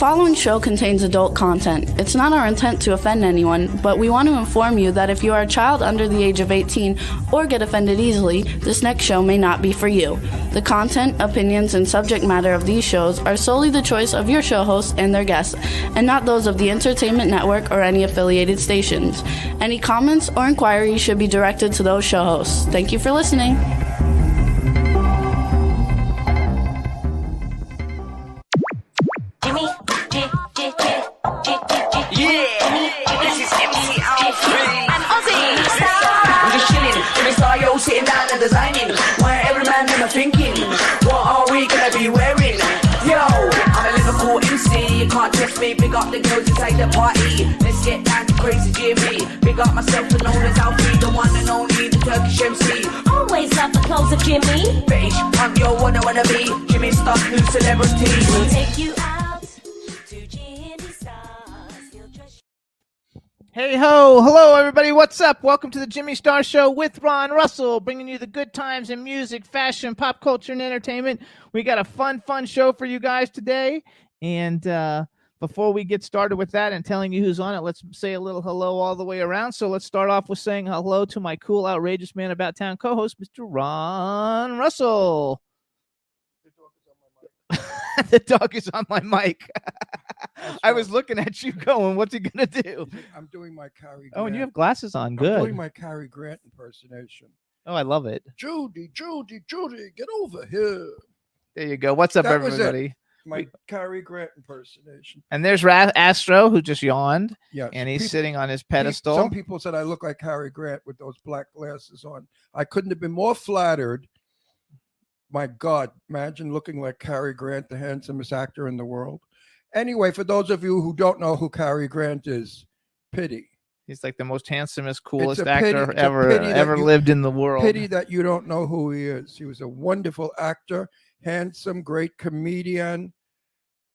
following show contains adult content. It's not our intent to offend anyone, but we want to inform you that if you are a child under the age of 18 or get offended easily, this next show may not be for you. The content, opinions, and subject matter of these shows are solely the choice of your show hosts and their guests, and not those of the Entertainment Network or any affiliated stations. Any comments or inquiries should be directed to those show hosts. Thank you for listening. Sitting down and designing, why every man them are thinking, what are we gonna be wearing? Yo, I'm a Liverpool MC, you can't trust me, big up the girls inside the party, let's get down to crazy Jimmy, big up myself and known as Alfie, the one and only, the Turkish MC. Always love the clothes of Jimmy. Bitch, I'm your one I wanna be, Jimmy Star, new celebrity. We'll take you out to Jimmy Stars. He'll trust Hey ho, hello everybody, what's up? Welcome to the Jimmy Star Show with Ron Russell, bringing you the good times in music, fashion, pop culture, and entertainment. We got a fun show for you guys today. And before we get started with that and telling you who's on it, let's say a little hello all the way around. So let's start off with saying hello to my cool, outrageous man about town co-host, Mr. Ron Russell. The dog is on my mic. I was looking at you going, what's he going to do? I'm doing my Cary Grant. Oh, and you have glasses on. I'm Good. doing my Cary Grant impersonation. Oh, I love it. Judy, get over here. There you go. What's up, That was it. everybody? My Cary Grant impersonation. And there's Astro, who just yawned, Yeah. and he's sitting on his pedestal. Some people said I look like Cary Grant with those black glasses on. I couldn't have been more flattered. My God, imagine looking like Cary Grant, the handsomest actor in the world. Anyway, for those of you who don't know who Cary Grant is, pity. He's like the most handsomest, coolest a pity- actor it's a ever pity that you- lived in the world. Pity that you don't know who he is. He was a wonderful actor, handsome, great comedian,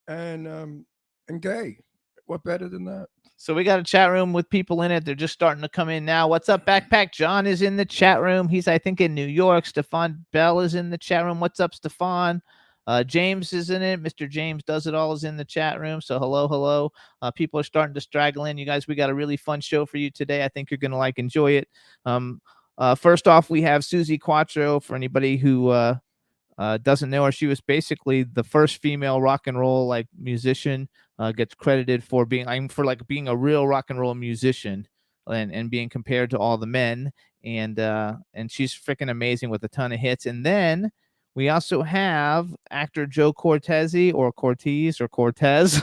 and gay. What better than that? So we got a chat room with people in it. They're just starting to come in now. What's up, Backpack? John is in the chat room. He's, I think, in New York. Stefan Bell is in the chat room. What's up, Stefan? James is in it. Mr. James Does It All is in the chat room. So hello. People are starting to straggle in. You guys, we got a really fun show for you today. I think you're going to enjoy it. First off, we have Suzi Quatro. For anybody who doesn't know her, she was basically the first female rock and roll musician. Gets credited for being being a real rock and roll musician and being compared to all the men. And she's freaking amazing with a ton of hits. And then we also have actor Joe Cortese Cortez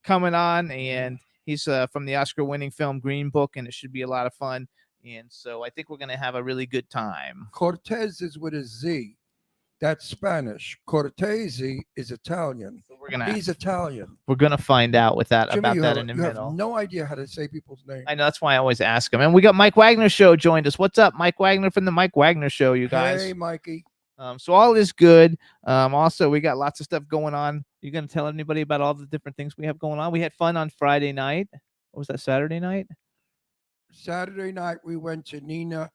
coming on, and he's from the Oscar-winning film Green Book, and it should be a lot of fun. And so I think we're going to have a really good time. Cortez is with a Z. That's Spanish. Cortese is Italian. So He's Italian. We're gonna find out with that Jimmy, about you that have, in a you minute. have no idea how to say people's names. I know, that's why I always ask him. And we got Mike Wagner Show joined us. What's up, Mike Wagner from the Mike Wagner Show, you guys? Hey, Mikey. So all is good. Also, we got lots of stuff going on. You gonna tell anybody about all the different things we have going on? We had fun on Friday night. What was that, Saturday night? Saturday night, we went to Nina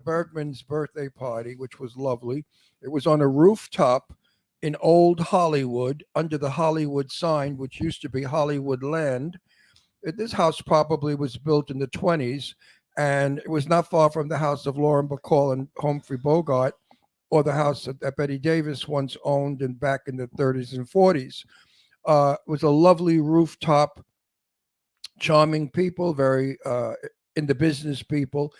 Bergman's birthday party, which was lovely. It was on a rooftop in Old Hollywood under the Hollywood sign, which used to be Hollywood Land. This house probably was built in the 20s, and it was not far from the house of Lauren Bacall and Humphrey Bogart, or the house that Betty Davis once owned back in the 30s and 40s. It was a lovely rooftop, charming people, very in the business people,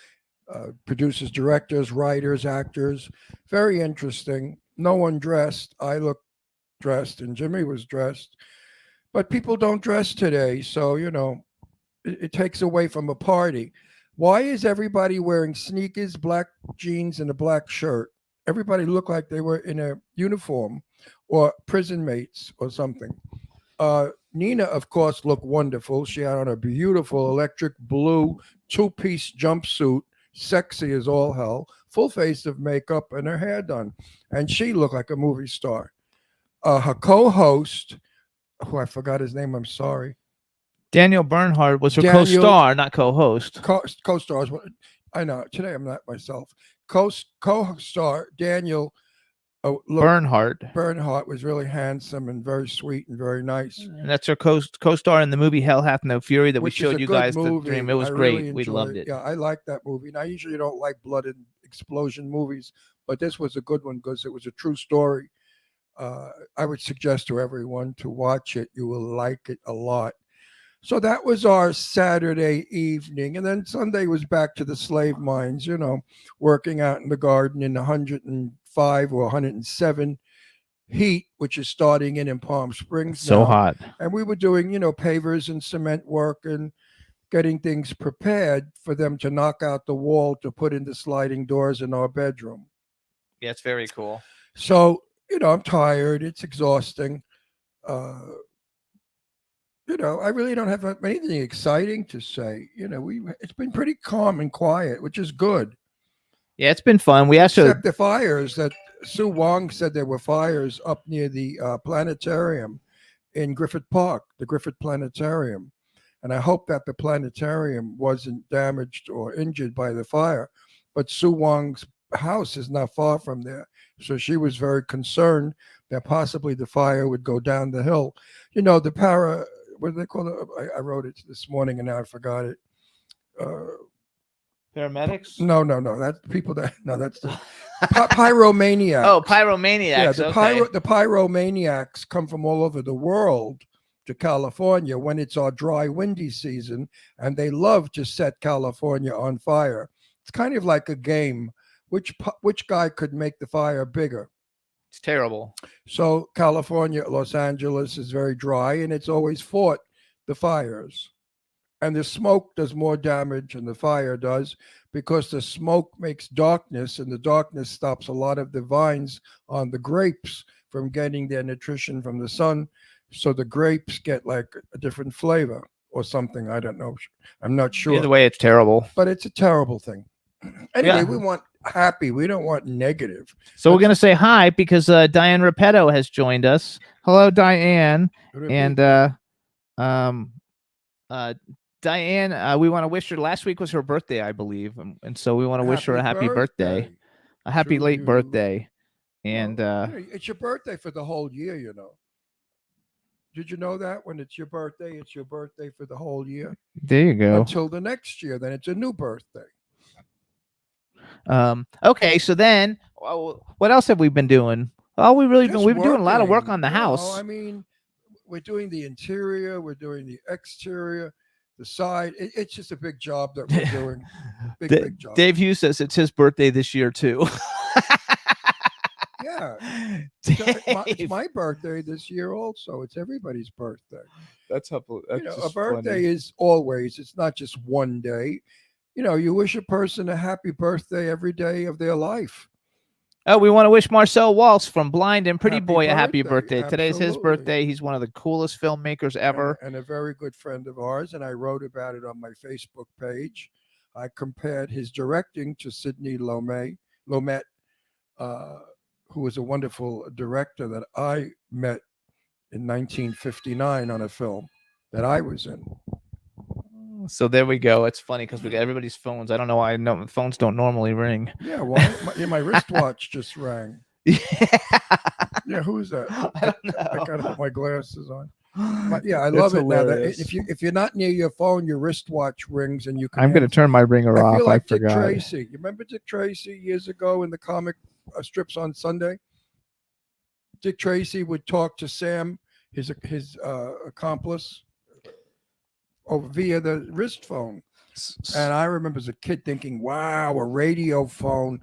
producers, directors, writers, actors, very interesting. No one dressed. I looked dressed, and Jimmy was dressed. But people don't dress today, so, it takes away from a party. Why is everybody wearing sneakers, black jeans, and a black shirt? Everybody looked like they were in a uniform or prison mates or something. Nina, of course, looked wonderful. She had on a beautiful electric blue two-piece jumpsuit, sexy as all hell, full face of makeup, and her hair done. And she looked like a movie star. Her co-host, who I forgot his name, I'm sorry. Daniel Bernhardt was her co-star, not co-host. Co-stars. I know. Today I'm not myself. Co-star Daniel Oh, look, Bernhardt. Bernhardt was really handsome and very sweet and very nice. And that's her co-star in the movie Hell Hath No Fury that we Which is showed a you good guys movie. the dream. It was I great. really We enjoyed loved it. Yeah, I like that movie. And I usually don't like blood and explosion movies, but this was a good one because it was a true story. I would suggest to everyone to watch it. You will like it a lot. So that was our Saturday evening. And then Sunday was back to the slave mines, working out in the garden in 105 or 107 heat, which is starting in Palm Springs So now. hot. And we were doing, pavers and cement work and getting things prepared for them to knock out the wall to put in the sliding doors in our bedroom. Yeah, it's very cool. So, I'm tired. It's exhausting. I really don't have anything exciting to say. It's been pretty calm and quiet, which is good. Yeah, it's been fun. We also Except the fires that Sue Wong said there were fires up near the planetarium in Griffith Park, the Griffith Planetarium. And I hope that the planetarium wasn't damaged or injured by the fire. But Sue Wong's house is not far from there. So she was very concerned that possibly the fire would go down the hill. What do they call it? I wrote it this morning and now I forgot it. paramedics. No. That's people that, no, that's the pyromaniacs. Oh, pyromaniacs. Yeah, the okay. pyromaniacs come from all over the world to California when it's our dry, windy season, and they love to set California on fire. It's kind of like a game. Which guy could make the fire bigger? It's terrible. So California, Los Angeles is very dry, and it's always fought the fires. And the smoke does more damage than the fire does because the smoke makes darkness, and the darkness stops a lot of the vines on the grapes from getting their nutrition from the sun. So the grapes get like a different flavor or something. I don't know. I'm not sure. Either way, it's terrible. But it's a terrible thing. Anyway, Yeah. we want happy. We don't want negative. So we're gonna say hi because Diane Repetto has joined us. Hello, Diane. And Diane, we want to wish her. Last week was her birthday, I believe, and so we want to wish her a happy birthday, a happy to late you. birthday. And It's your birthday for the whole year, Did you know that when it's your birthday for the whole year there you go. until the next year? Then it's a new birthday. Okay, so then what else have we been doing? Oh, we've been doing a lot of work working, on the house. I mean, we're doing the interior, we're doing the exterior, the side. It's just a big job that we're doing. Big job. Dave Hughes says it's his birthday this year too. Yeah. Dave, It's my birthday this year also. It's everybody's birthday. that's A birthday is always, it's not just one day. You wish a person a happy birthday every day of their life. Oh, we want to wish Marcel Waltz from Blind and Pretty Happy Boy a happy birthday. birthday. Today's his Absolutely. birthday. He's one of the coolest filmmakers ever. And a very good friend of ours. And I wrote about it on my Facebook page. I compared his directing to Sidney Lumet, who was a wonderful director that I met in 1959 on a film that I was in. So there we go. It's funny because we got everybody's phones. I don't know why phones don't normally ring. Yeah, well, my wristwatch just rang. Yeah, who is that? I don't know. I gotta put my glasses on. I love it now. That if you're not near your phone, your wristwatch rings and you can. I'm going to answer. turn my ringer I off. feel like I Dick forgot. Tracy. You remember Dick Tracy years ago in the comic strips on Sunday? Dick Tracy would talk to Sam, his accomplice, via the wrist phone. And I remember as a kid thinking, wow, a radio phone.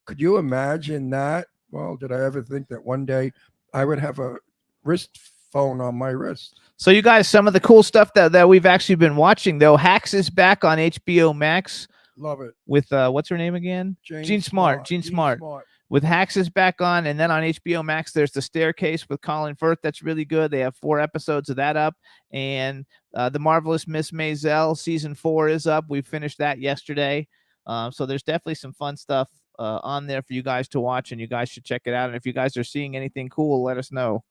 Could you imagine that? Well, did I ever think that one day I would have a wrist phone on my wrist? So you guys, some of the cool stuff that we've actually been watching though. Hacks is back on HBO Max Love it. with what's her name again? Jean Smart. Jean Smart. With Hacks is back on, and then on HBO Max, there's The Staircase with Colin Firth. That's really good. They have 4 episodes of that up, and The Marvelous Miss Maisel season 4 is up. We finished that yesterday, so there's definitely some fun stuff on there for you guys to watch, and you guys should check it out. And if you guys are seeing anything cool, let us know.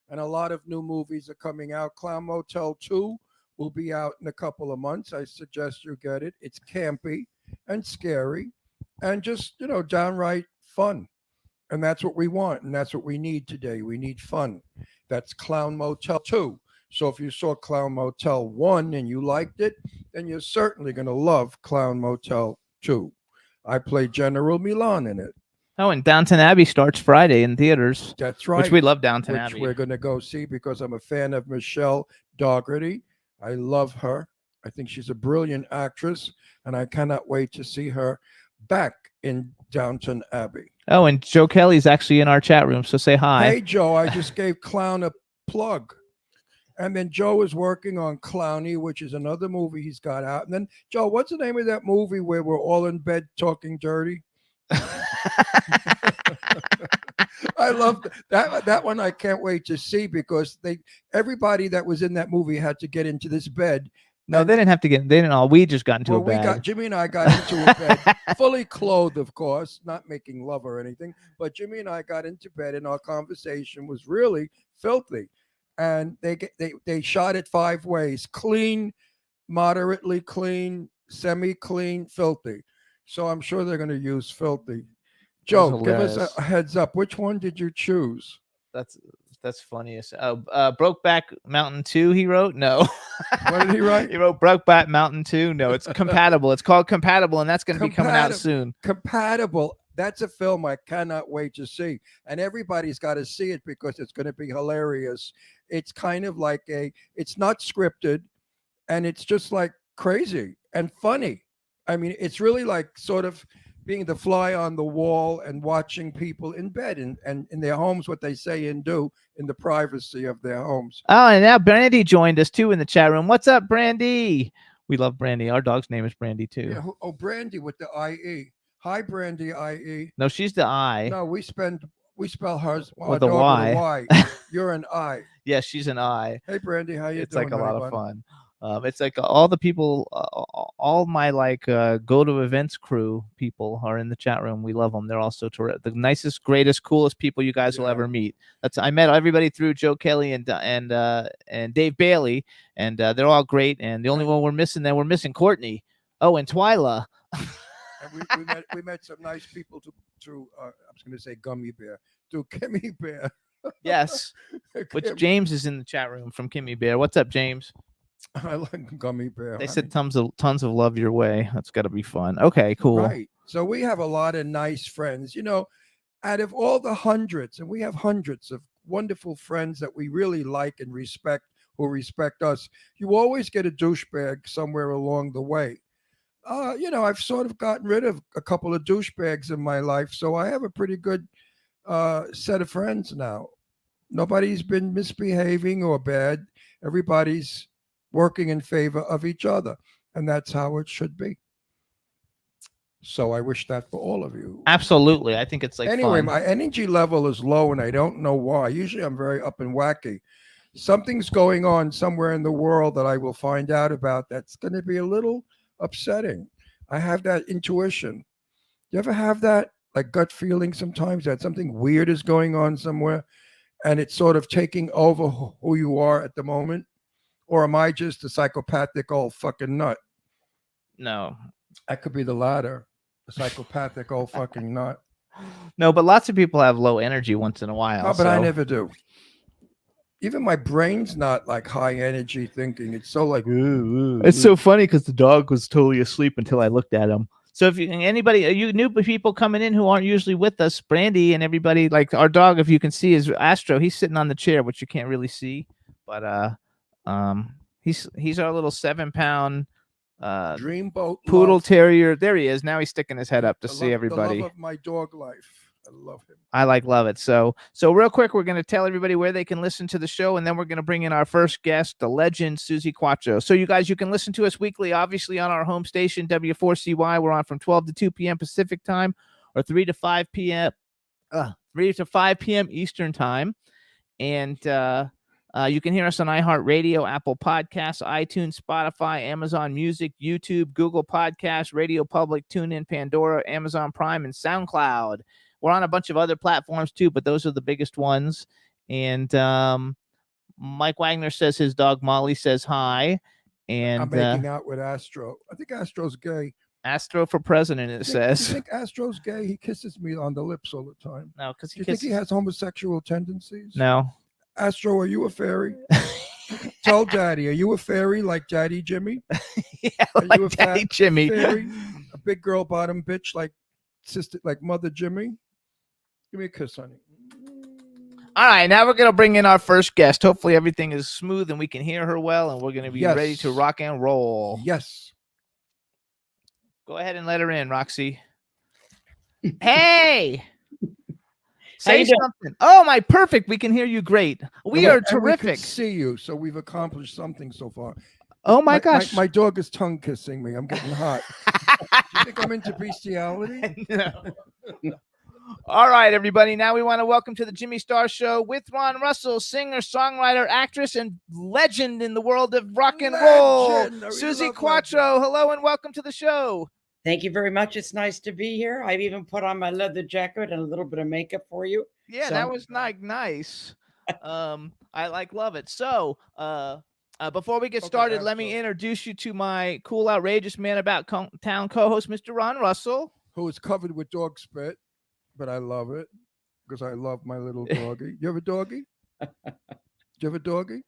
And a lot of new movies are coming out. Clown Motel 2 will be out in a couple of months. I suggest you get it. It's campy and scary and just, downright fun. And that's what we want. And that's what we need today. We need fun. That's Clown Motel 2. So if you saw Clown Motel 1 and you liked it, then you're certainly going to love Clown Motel 2. I played General Milan in it. Oh, and Downton Abbey starts Friday in theaters, That's right. which we love Downton which Abbey. we're going to go see because I'm a fan of Michelle Dougherty. I love her. I think she's a brilliant actress, and I cannot wait to see her back in Downton Abbey. Oh, and Joe Kelly's actually in our chat room, so say hi. Hey, Joe, I just gave Clown a plug. And then Joe is working on Clowny, which is another movie he's got out. And then, Joe, what's the name of that movie where we're all in bed talking dirty? I love that one. I can't wait to see because everybody that was in that movie had to get into this bed. No, they didn't have to get. They didn't all. We just got into a bed. Jimmy and I got into a bed, fully clothed, of course, not making love or anything. But Jimmy and I got into bed, and our conversation was really filthy. And they shot it 5 ways: clean, moderately clean, semi-clean, filthy. So I'm sure they're going to use filthy. Joe, give us a heads up. Which one did you choose? That's funniest. Brokeback Mountain 2, he wrote? No. What did he write? He wrote Brokeback Mountain 2. No, it's Compatible. It's called Compatible, and that's going to be coming out soon. Compatible. That's a film I cannot wait to see. And everybody's got to see it because it's going to be hilarious. It's kind of like it's not scripted, and it's just like crazy and funny. I mean, it's really like sort of being the fly on the wall and watching people in bed and in their homes, what they say and do in the privacy of their homes. Oh, and now Brandy joined us too in the chat room. What's up, Brandy? We love Brandy. Our dog's name is Brandy too. Yeah, Brandy with the IE. Hi, Brandy IE. No, she's the I. No, we spell hers with a Y. With a Y. You're an I. Yeah, she's an I. Hey, Brandy, how you doing? It's like a lot of fun. It's like all the people, all my go to events crew people are in the chat room. We love them. They're also terrific. The nicest, greatest, coolest people you guys will ever meet. I met everybody through Joe Kelly and Dave Bailey, and they're all great. And the only one we're missing Courtney. Oh, and Twyla. And we met some nice people through I was going to say Gummy Bear, through Kimmy Bear. Yes, which James is in the chat room from Kimmy Bear. What's up, James? I like Gummy Bear. They said tons of love your way. That's got to be fun. Okay, cool. Right. So we have a lot of nice friends. You know, out of all the hundreds, and we have hundreds of wonderful friends that we really like and respect, who respect us. You always get a douchebag somewhere along the way. You know, I've sort of gotten rid of a couple of douchebags in my life, so I have a pretty good set of friends now. Nobody's been misbehaving or bad. Everybody's working in favor of each other, and that's how it should be. So I wish that for all of you. Absolutely. I think it's anyway, fun. My energy level is low, and I don't know why. Usually I'm very up and wacky. Something's going on somewhere in the world that I will find out about that's going to be a little upsetting. I have that intuition. You ever have that like gut feeling sometimes that something weird is going on somewhere and it's sort of taking over who you are at the moment? Or am I just a psychopathic old fucking nut? No. I could be the latter, a psychopathic old fucking nut. No, but lots of people have low energy once in a while. No, but I never do. Even my brain's not like high energy thinking. It's so like, It's so funny because the dog was totally asleep until I looked at him. So if you new people coming in who aren't usually with us, Brandy and everybody, like our dog, if you can see, is Astro. He's sitting on the chair, which you can't really see, but he's our little 7-pound dreamboat poodle terrier. There he is. Now he's sticking his head up to see everybody. The love of my dog life. I love him. I love it. So real quick, we're going to tell everybody where they can listen to the show, and then we're going to bring in our first guest, the legend, Susie Quattro. So you guys, you can listen to us weekly, obviously, on our home station, W4CY. We're on from 12 to 2 p.m. Pacific time, or 3 to 5 p.m. Eastern time. And you can hear us on iHeartRadio, Apple Podcasts, iTunes, Spotify, Amazon Music, YouTube, Google Podcasts, Radio Public, TuneIn, Pandora, Amazon Prime, and SoundCloud. We're on a bunch of other platforms too, but those are the biggest ones. And Mike Wagner says his dog Molly says hi. And I'm making out with Astro. I think Astro's gay. Astro for president, it Do you says. think Astro's gay? He kisses me on the lips all the time. No, because Do you think he has homosexual tendencies? No. Astro, are you a fairy? Tell Daddy, are you a fairy like Daddy Jimmy? Yeah, Are like you a Daddy fat Jimmy. Fairy? A big girl bottom bitch like sister, like Mother Jimmy? Give me a kiss, honey. All right, now we're gonna bring in our first guest. Hopefully everything is smooth and we can hear her well, and we're gonna be ready to Yes. rock and roll. Yes. Go ahead and let her in, Roxy. Hey. Say you doing? something. Oh my, perfect. We can hear you great. We Well, are and we can terrific. see you, so we've accomplished something so far. Oh my gosh. My dog is tongue kissing me. I'm getting hot. Do you think I'm into bestiality? No. All right, everybody. Now we want to welcome to the Jimmy Star Show with Ron Russell, singer, songwriter, actress, and legend in the world of rock and roll. Legendary, Susie love Quattro, hello and welcome to the show. Thank you very much. It's nice to be here. I've even put on my leather jacket and a little bit of makeup for you. Yeah, So- that was nice. I love it. So, before we get Okay, started, let me Axel. introduce you to my cool, outrageous man about town co-host, Mr. Ron Russell. Who is covered with dog spit, but I love it because I love my little doggy. You have a doggy? Do you have a doggy?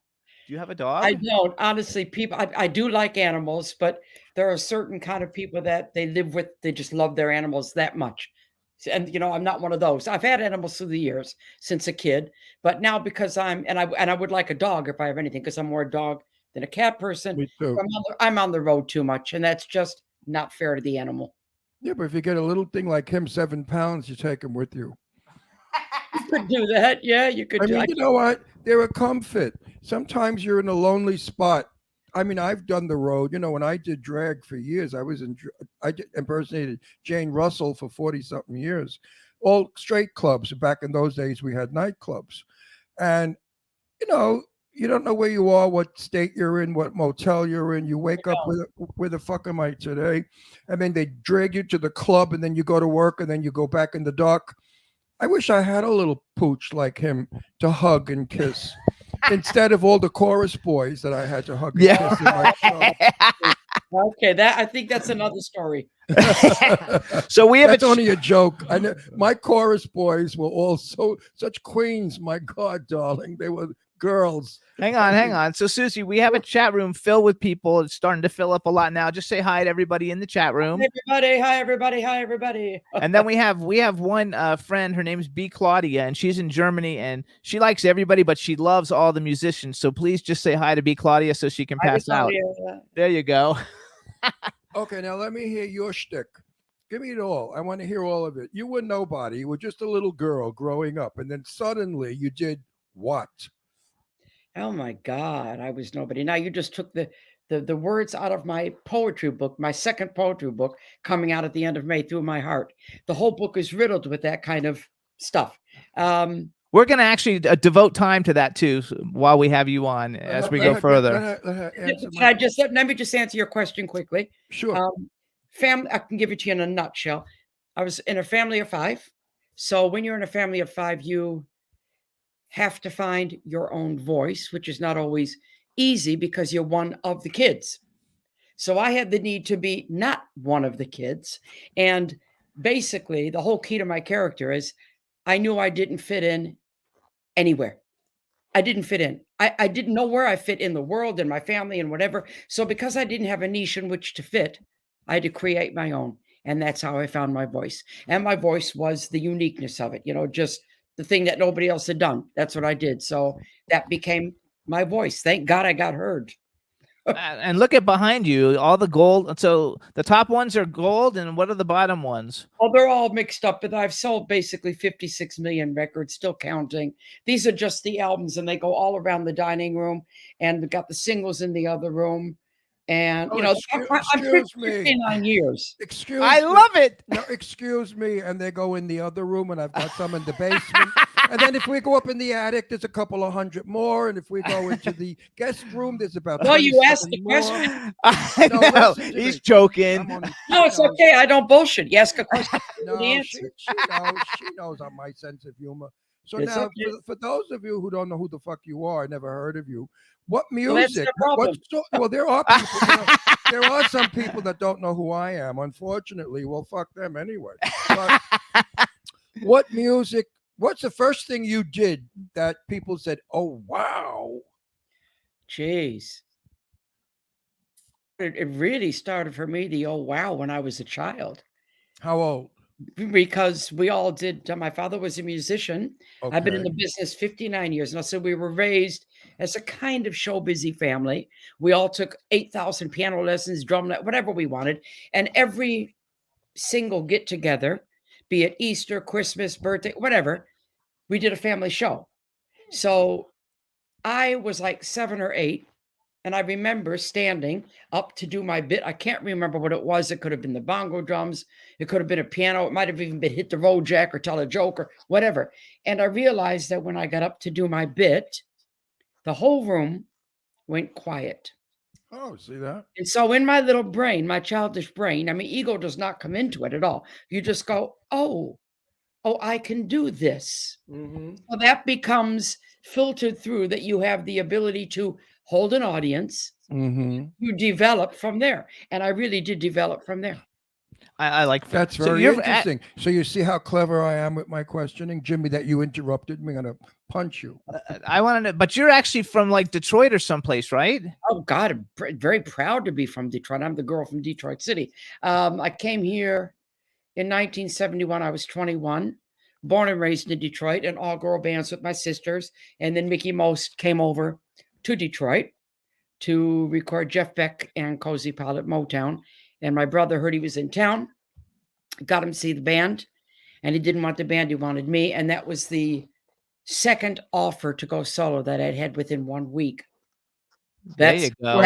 Do you have a dog? I don't honestly. People, I do like animals, but there are certain kind of people that they live with. They just love their animals that much. And I'm not one of those. I've had animals through the years since a kid, but now because I would like a dog if I have anything, because I'm more a dog than a cat person. Me too. I'm on the road too much, and that's just not fair to the animal. Yeah, but if you get a little thing like him, 7 pounds, you take him with you. You could do that. Yeah, you could. I do mean, you know what? They're a comfort. Sometimes you're in a lonely spot. I mean, I've done the road. When I did drag for years, I impersonated Jane Russell for 40-something years. All straight clubs. Back in those days, we had nightclubs. And, you don't know where you are, what state you're in, what motel you're in. You wake up with, where the fuck am I today? And then they drag you to the club, and then you go to work, and then you go back in the dark. I wish I had a little pooch like him to hug and kiss instead of all the chorus boys that I had to hug and kiss in my show. Okay, I think that's another story. So we have That's only a joke. I know my chorus boys were all such queens. My God, darling, they were girls. Hang on. So Susie, we have a chat room filled with people. It's starting to fill up a lot now. Just say hi to everybody in the chat room. Hi everybody. And then we have one friend. Her name's B Claudia, and she's in Germany, and she likes everybody, but she loves all the musicians. So please just say hi to B Claudia so she can pass out. There you go. Okay, now let me hear your shtick. Give me it all. I want to hear all of it. You were nobody. You were just a little girl growing up, and then suddenly you did what? Oh my God, I was nobody. Now you just took the words out of my poetry book, my second poetry book, coming out at the end of May through my heart. The whole book is riddled with that kind of stuff. We're going to actually devote time to that too while we have you on as we go further. Let me just answer your question quickly. Sure. Family, I can give it to you in a nutshell. I was in a family of 5. So when you're in a family of 5, you have to find your own voice, which is not always easy because you're one of the kids. So I had the need to be not one of the kids. And basically, the whole key to my character is I knew I didn't fit in anywhere. I didn't fit in. I didn't know where I fit in the world and my family and whatever. So because I didn't have a niche in which to fit, I had to create my own. And that's how I found my voice. And my voice was the uniqueness of it, just the thing that nobody else had done. That's what I did. So that became my voice. Thank God I got heard. And look at behind you, all the gold. So the top ones are gold, and what are the bottom ones? Oh, they're all mixed up, but I've sold basically 56 million records, still counting. These are just the albums, and they go all around the dining room, and we've got the singles in the other room. And, I'm excuse me. 59 years. Excuse I me. love it. No, excuse me. And they go in the other room, and I've got some in the basement. And then if we go up in the attic, there's a couple of 100 more. And if we go into the guest room, there's about Well, you asked 27 the more. question. I No, know. listen to He's me. joking. I'm only- No, it's okay. I don't bullshit. You ask a question. No, the she answer. knows. She knows on my sense of humor. So It's now, okay. for those of you who don't know who the fuck you are, never heard of you, what Well, that's music? the problem. Well, there are people. There are some people that don't know who I am. Unfortunately, well, fuck them anyway. But what music? What's the first thing you did that people said, "Oh wow"? Jeez. It really started for me, the oh wow, when I was a child. How old? Because we all did. My father was a musician. I've been in Okay. the business 59 years now. So we were raised as a kind of show busy family. We all took 8,000 piano lessons, whatever we wanted. And every single get together, be it Easter, Christmas, birthday, whatever, we did a family show. So I was like 7 or 8. And I remember standing up to do my bit. I can't remember what it was. It could have been the bongo drums. It could have been a piano. It might have even been hit the road jack or tell a joke or whatever. And I realized that when I got up to do my bit, the whole room went quiet. Oh, see that? And so in my little brain, my childish brain, I mean, ego does not come into it at all. You just go, oh, I can do this. Mm-hmm. So that becomes filtered through that you have the ability to hold an audience. Mm-hmm. You develop from there. And I really did develop from there. I like That's so very you're interesting. So you see how clever I am with my questioning, Jimmy. That you interrupted me. I'm gonna punch you. I want to know, but you're actually from like Detroit or someplace, right? Oh, God, I'm very proud to be from Detroit. I'm the girl from Detroit City. I came here in 1971. I was 21, born and raised in Detroit, and all-girl bands with my sisters. And then Mickey Most came over to Detroit to record Jeff Beck and Cozy Powell at Motown. And my brother heard he was in town, got him to see the band, and he didn't want the band, he wanted me. And that was the second offer to go solo that I'd had within 1 week. There you go.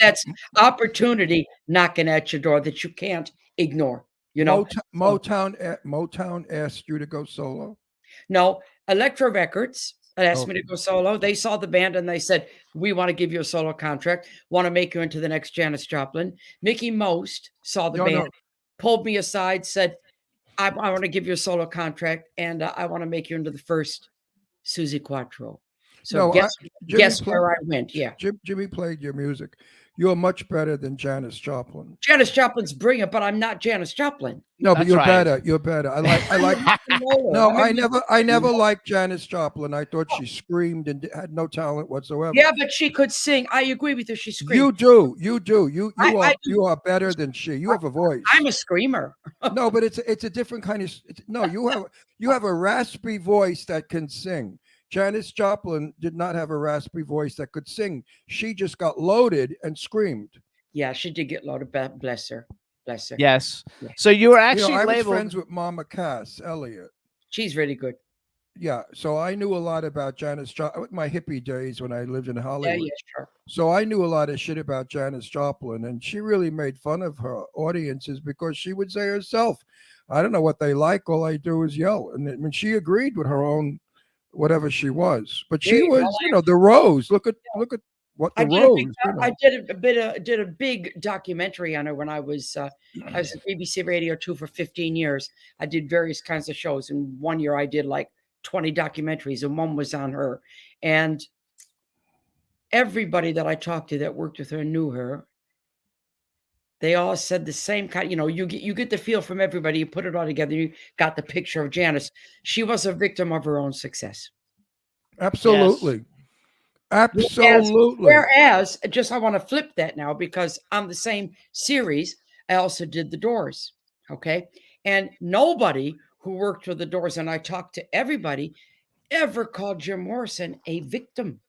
That's opportunity knocking at your door that you can't ignore. You know, Motown asked you to go solo. no, Elektra Records asked me to go solo. They saw the band and they said, "We want to give you a solo contract. Want to make you into the next Janis Joplin." Mickey Most saw the band, pulled me aside, said, "I want to give you a solo contract, and I want to make you into the first Susie Quattro." So guess where I went? Yeah, Jimmy played your music. You're much better than Janis Joplin. Janis Joplin's brilliant, but I'm not Janis Joplin. No, but That's you're right. better. You're better. I like. No, I never liked Janis Joplin. I thought she screamed and had no talent whatsoever. Yeah, but she could sing. I agree with her. She screamed. You do. You do. I do. You are better than she. You have a voice. I'm a screamer. No, but it's a different kind of. No, you have a raspy voice that can sing. Janis Joplin did not have a raspy voice that could sing. She just got loaded and screamed. Yeah, she did get loaded. Bless her. Bless her. Yes. Yeah. So you were actually I was labeled. friends with Mama Cass Elliott. She's really good. Yeah, so I knew a lot about Janis Joplin. My hippie days when I lived in Hollywood. Yeah, sure. So I knew a lot of shit about Janis Joplin, and she really made fun of her audiences because she would say herself, "I don't know what they like. All I do is yell." And I mean, she agreed with her own whatever she was, but she was, the Rose. Look at what the Rose. I did a big documentary on her when I was at BBC Radio 2 for 15 years. I did various kinds of shows, and 1 year I did like 20 documentaries, and one was on her. And everybody that I talked to that worked with her knew her. They all said the same kind. You get the feel from everybody. You put it all together. You got the picture of Janis. She was a victim of her own success. Absolutely. Yes. Absolutely. Whereas, I want to flip that now, because on the same series, I also did the Doors. Okay. And nobody who worked with the Doors, and I talked to everybody, ever called Jim Morrison a victim.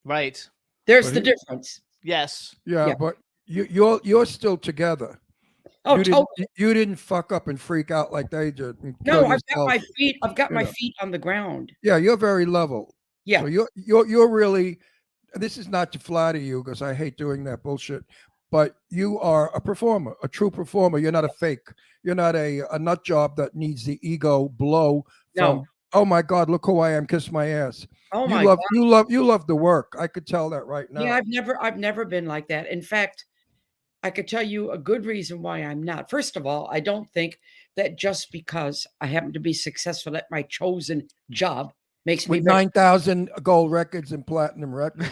Right. There's the difference. Yes. Yeah, but you're still together. Oh, you didn't fuck up and freak out like they did. No, I've got my feet on the ground. Yeah, you're very level. Yeah. So you're really. This is not to flatter you, because I hate doing that bullshit. But you are a performer, a true performer. You're not a fake. You're not a nut job that needs the ego blow. No. Oh my God, look who I am. Kiss my ass. Oh my God. You love the work. I could tell that right now. Yeah, I've never been like that. In fact, I could tell you a good reason why I'm not. First of all, I don't think that just because I happen to be successful at my chosen job makes me With better. 9,000 gold records and platinum records.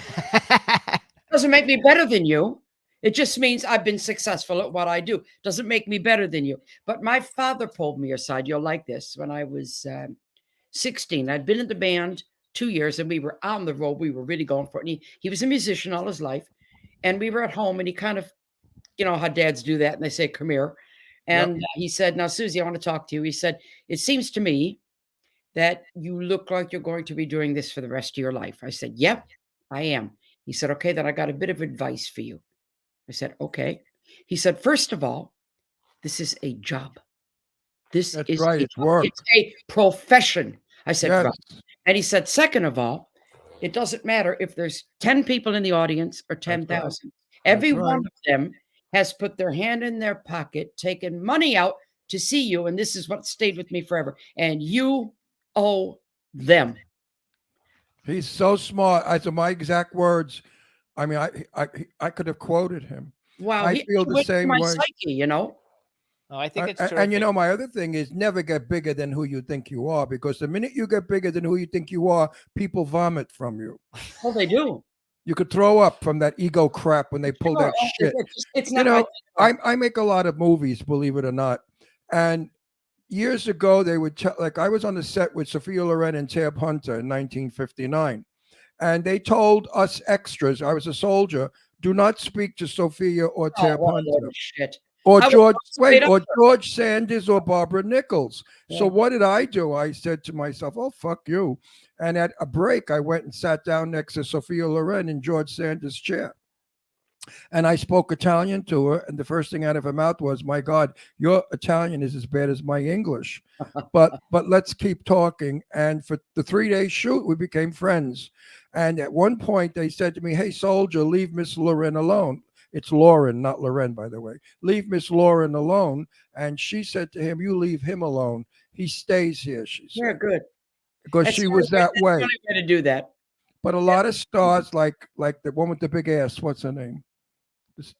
Doesn't make me better than you. It just means I've been successful at what I do. Doesn't make me better than you. But my father pulled me aside. You'll like this. When I was 16, I'd been in the band 2 years and we were on the road. We were really going for it. And he was a musician all his life. And we were at home and he kind of, you know how dads do that. And they say, come here. And he said, now, Susie, I want to talk to you. He said, it seems to me that you look like you're going to be doing this for the rest of your life. I said, yep, I am. He said, okay, then I got a bit of advice for you. I said, okay. He said, first of all, this is a job. This That's is right, a it's work. It's a profession. I said, Yes. right. And he said, second of all, it doesn't matter if there's 10 people in the audience or 10,000. Every That's one right. of them has put their hand in their pocket, taken money out to see you. And this is what stayed with me forever. And you owe them. He's so smart. I said my exact words. I mean, I could have quoted him. Wow. I he feel the went to same my way. psyche, you know? Oh, I think it's And you know, my other thing is never get bigger than who you think you are, because the minute you get bigger than who you think you are, people vomit from you. Oh, they do. You could throw up from that ego crap when they pull that shit. It's You not know, right. I make a lot of movies, believe it or not. And years ago, they would like I was on the set with Sophia Loren and Tab Hunter in 1959. And they told us extras, I was a soldier, do not speak to Sophia or Oh, Tab what a Hunter. load of shit. Or I would George, straight up or there. George Sanders or Barbara Nichols. So Yeah. what did I do? I said to myself, "Oh fuck you!" And at a break, I went and sat down next to Sophia Loren in George Sanders' chair, and I spoke Italian to her. And the first thing out of her mouth was, "My God, your Italian is as bad as my English." but let's keep talking. And for the 3-day shoot, we became friends. And at one point, they said to me, "Hey, soldier, leave Miss Loren alone." It's Lauren, not Loren, by the way. Leave Miss Lauren alone. And she said to him, "You leave him alone. He stays here," she Yeah, said. good. Because That's she the was only that that's way. the only way to do that. But a lot of stars, like the one with the big ass, what's her name?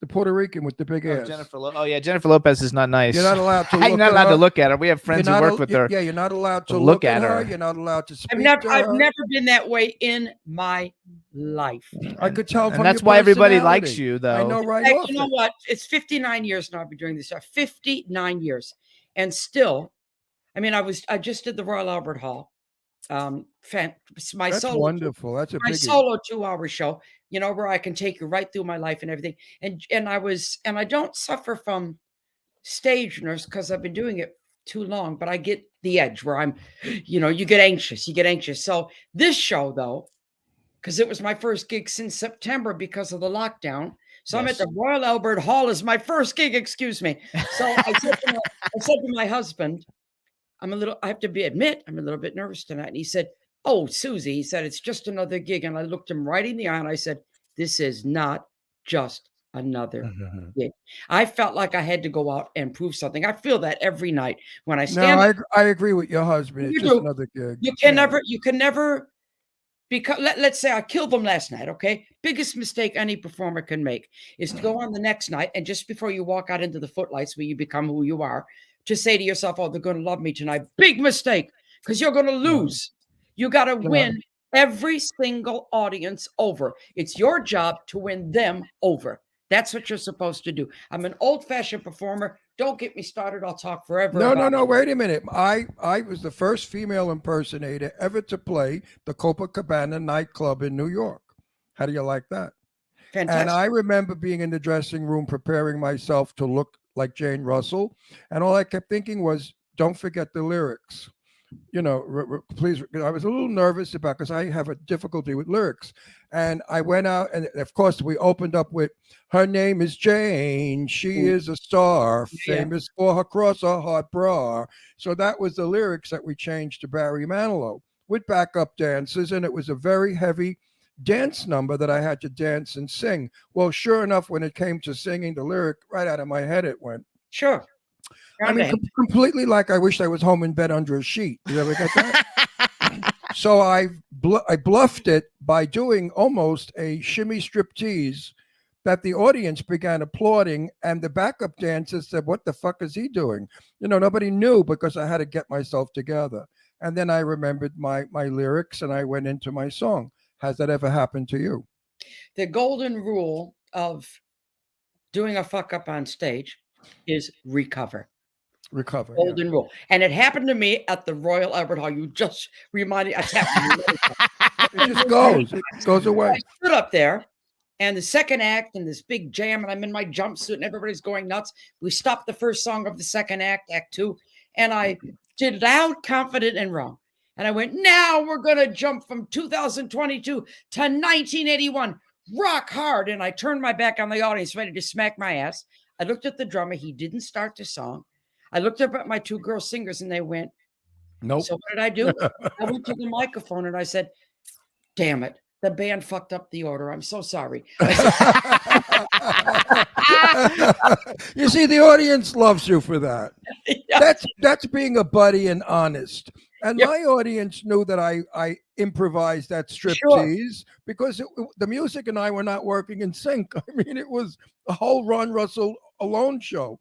The Puerto Rican with the big ass. Jennifer Lopez is not nice. You're not allowed to You're look not at allowed to her. look at her. We have friends who You're not work with her. Yeah, you're not allowed to Look look at at her. her. You're not allowed to speak I've to her. never been that way in my life. I could tell from And that's your why everybody likes personality. you, though. I know right Hey, off you know it. what? It's 59 years now I've been doing this. 59 years. And still, I mean, I just did the Royal Albert Hall. My That's solo wonderful. That's a my biggie. solo 2-hour show, you know, where I can take you right through my life and everything. And I don't suffer from stage nerves because I've been doing it too long, but I get the edge where I'm, you know, you get anxious. So this show, though, because it was my first gig since September because of the lockdown. So I'm at the Royal Albert Hall as my first gig, excuse me. So I said to my husband, I have to admit, I'm a little bit nervous tonight. And he said, "Oh, Susie," he said, "it's just another gig." And I looked him right in the eye and I said, "This is not just another gig." I felt like I had to go out and prove something. I feel that every night when I stand. No, I agree with your husband. You It's just do. another gig. You can never, because let's say I killed them last night, okay? Biggest mistake any performer can make is to go on the next night and just before you walk out into the footlights where you become who you are, to say to yourself, "Oh, they're going to love me tonight." Big mistake, because you're going to lose. You got to win every single audience over. It's your job to win them over. That's what you're supposed to do. I'm an old-fashioned performer. Don't get me started. I'll talk forever. No. Wait a minute. I was the first female impersonator ever to play the Copacabana nightclub in New York. How do you like that? Fantastic. And I remember being in the dressing room preparing myself to look like Jane Russell, and all I kept thinking was, "Don't forget the lyrics." You know, please. I was a little nervous about because I have a difficulty with lyrics, and I went out, and of course we opened up with, "Her name is Jane. She is a star, Yeah. famous for her cross or heart bra." So that was the lyrics that we changed to Barry Manilow with backup dancers, and it was a very heavy dance number that I had to dance and sing. Well, sure enough, when it came to singing the lyric, right out of my head it went. Sure. I mean, completely like I wish I was home in bed under a sheet. You ever get that? So I bluffed it by doing almost a shimmy striptease that the audience began applauding, and the backup dancers said, "What the fuck is he doing?" Nobody knew because I had to get myself together. And then I remembered my lyrics, and I went into my song. Has that ever happened to you? The golden rule of doing a fuck up on stage is recover. Recover. yeah. Golden rule. And it happened to me at the Royal Albert Hall. You just reminded it's happened to me. It just goes. It goes I away. stood up there, and the second act, and this big jam, and I'm in my jumpsuit, and everybody's going nuts. We stopped the first song of the second act, Act 2, and I did loud, confident, and wrong. And I went, now we're going to jump from 2022 to 1981. Rock hard. And I turned my back on the audience, ready to smack my ass. I looked at the drummer. He didn't start the song. I looked up at my two girl singers, and they went, Nope. so what did I do? I went to the microphone, and I said, damn it. The band fucked up the order. I'm so sorry. You see, the audience loves you for that. Yeah. That's being a buddy and honest. And Yep. my audience knew that I improvised that striptease because the music and I were not working in sync. I mean, it was a whole Ron Russell alone show.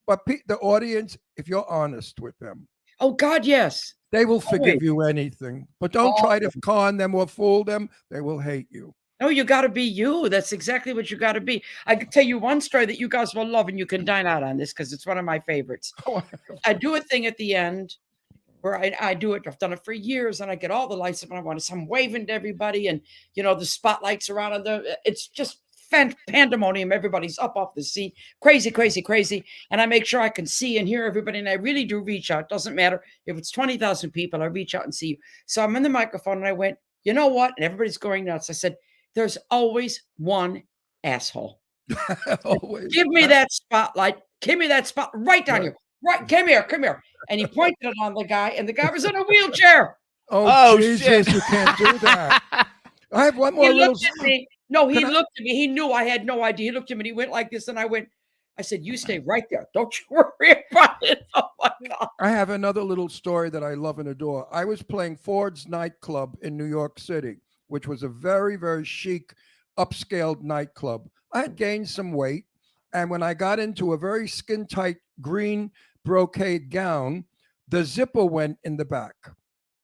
But the audience, if you're honest with them, Oh, God, yes. they will forgive Always. you anything. But don't try to con them or fool them. They will hate you. No, you got to be you. That's exactly what you got to be. I can tell you one story that you guys will love, and you can dine out on this because it's one of my favorites. I do a thing at the end where I do it. I've done it for years, and I get all the lights up, and I want to. I'm waving to everybody, and the spotlights around, and it's just pandemonium. Everybody's up off the seat, crazy, crazy, crazy, and I make sure I can see and hear everybody, and I really do reach out. Doesn't matter if it's 20,000 people, I reach out and see you. So I'm in the microphone, and I went, you know what? And everybody's going nuts. I said, there's always one asshole. Always. Give me that spotlight. Give me that spot right down here. Right, come here. And he pointed it on the guy, and the guy was in a wheelchair. Oh, shit. Jesus, you can't do that. I have one more He little. looked at me. No, he Can I- looked at me. He knew I had no idea. He looked at me and he went like this. And I said, you stay right there. Don't you worry about it. Oh my God. I have another little story that I love and adore. I was playing Ford's nightclub in New York City, which was a very, very chic, upscaled nightclub. I had gained some weight. And when I got into a very skin tight green brocade gown, the zipper went in the back.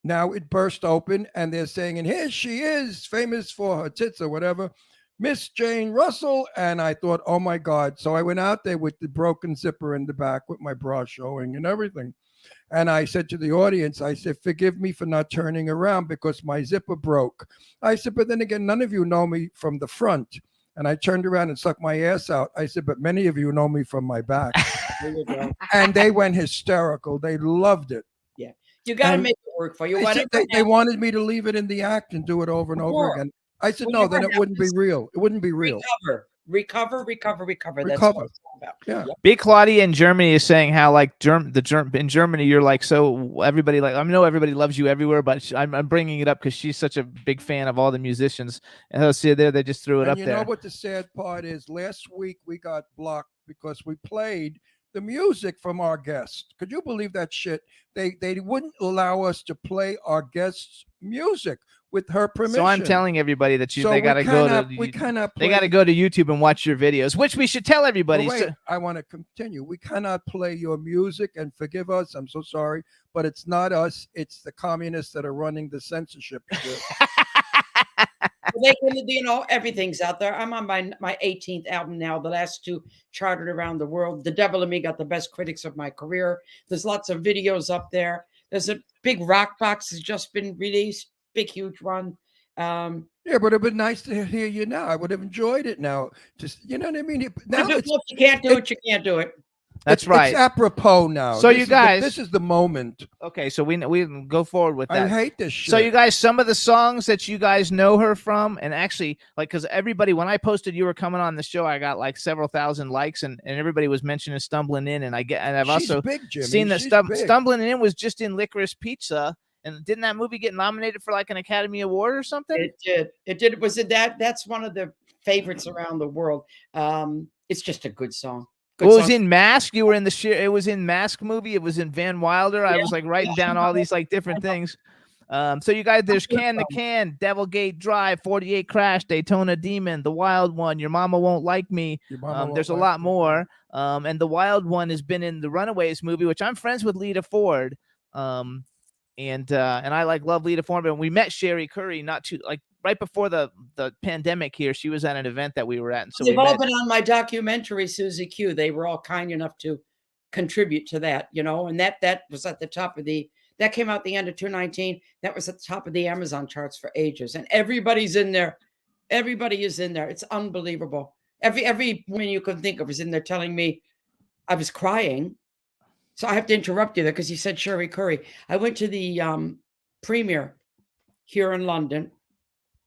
Now it burst open, and they're saying, and here she is, famous for her tits or whatever, Miss Jane Russell. And I thought, oh my God. So I went out there with the broken zipper in the back with my bra showing and everything. And I said to the audience, I said, forgive me for not turning around because my zipper broke. I said, but then again, none of you know me from the front. And I turned around and sucked my ass out. I said, but many of you know me from my back. There you go. And they went hysterical. They loved it. You got to And make it work for you. They, said Whatever they wanted me to leave it in the act and do it over and over Sure. again. I said, Well, no, you then might it have wouldn't be to real. It wouldn't be real. Recover. That's Recover. what it's all about. Yeah. Big Claudia in Germany is saying how like in Germany you're like so everybody like I know everybody loves you everywhere, but I'm bringing it up because she's such a big fan of all the musicians. And I'll see there they just threw it And up you there. know what the sad part is? Last week we got blocked because we played the music from our guest. Could you believe that shit? They wouldn't allow us to play our guest's music with her permission. So I'm telling everybody that So they we got to go cannot- to we cannot they got to play- go to YouTube and watch your videos, which we should tell But everybody. wait, So- I want to continue. We cannot play your music, and forgive us. I'm so sorry, but it's not us. It's the communists that are running the censorship. shit. They can, everything's out there. I'm on my 18th album now. The last two charted around the world. The Devil in Me got the best critics of my career. There's lots of videos up there. There's a big rock box has just been released. Big, huge one. Yeah, but it'd been nice to hear you now. I would have enjoyed it now. Just you know what I mean. Now If it's, you can't do it, you can't do it. That's it's right. apropos now. So This you is guys- this is the moment. Okay, so we can go forward with I that. hate this shit. So you guys, some of the songs that you guys know her from, and actually, like, because everybody, when I posted you were coming on the show, I got like several thousand likes, and everybody was mentioning Stumbling In, and I've She's also big, Jimmy. seen that She's big. Stumbling In was just in Licorice Pizza, and didn't that movie get nominated for like an Academy Award or something? It did. It did. Was it that? That's one of the favorites around the world. It's just a good song. Good Well, it was song. in Mask. You were in the it was in Mask movie. It was in Van Wilder. I was like writing down all these like different things. So you guys, there's Can the Can, Devilgate Drive, 48 Crash, Daytona Demon, The Wild One, Your Mama Won't Like Me. Your Mama Won't There's a Like lot Me. more. And The Wild One has been in the Runaways movie, which I'm friends with Lita Ford. And I love Lita Ford. And we met Sherry Curry right before the pandemic here. She was at an event that we were at. And so They've we all met. been on my documentary, Susie Q. They were all kind enough to contribute to that, and that was at the top of that came out the end of 2019. That was at the top of the Amazon charts for ages. And everybody's in there. Everybody is in there. It's unbelievable. Every woman you can think of is in there telling me I was crying. So I have to interrupt you there because you said Sherry Curry. I went to the premiere here in London,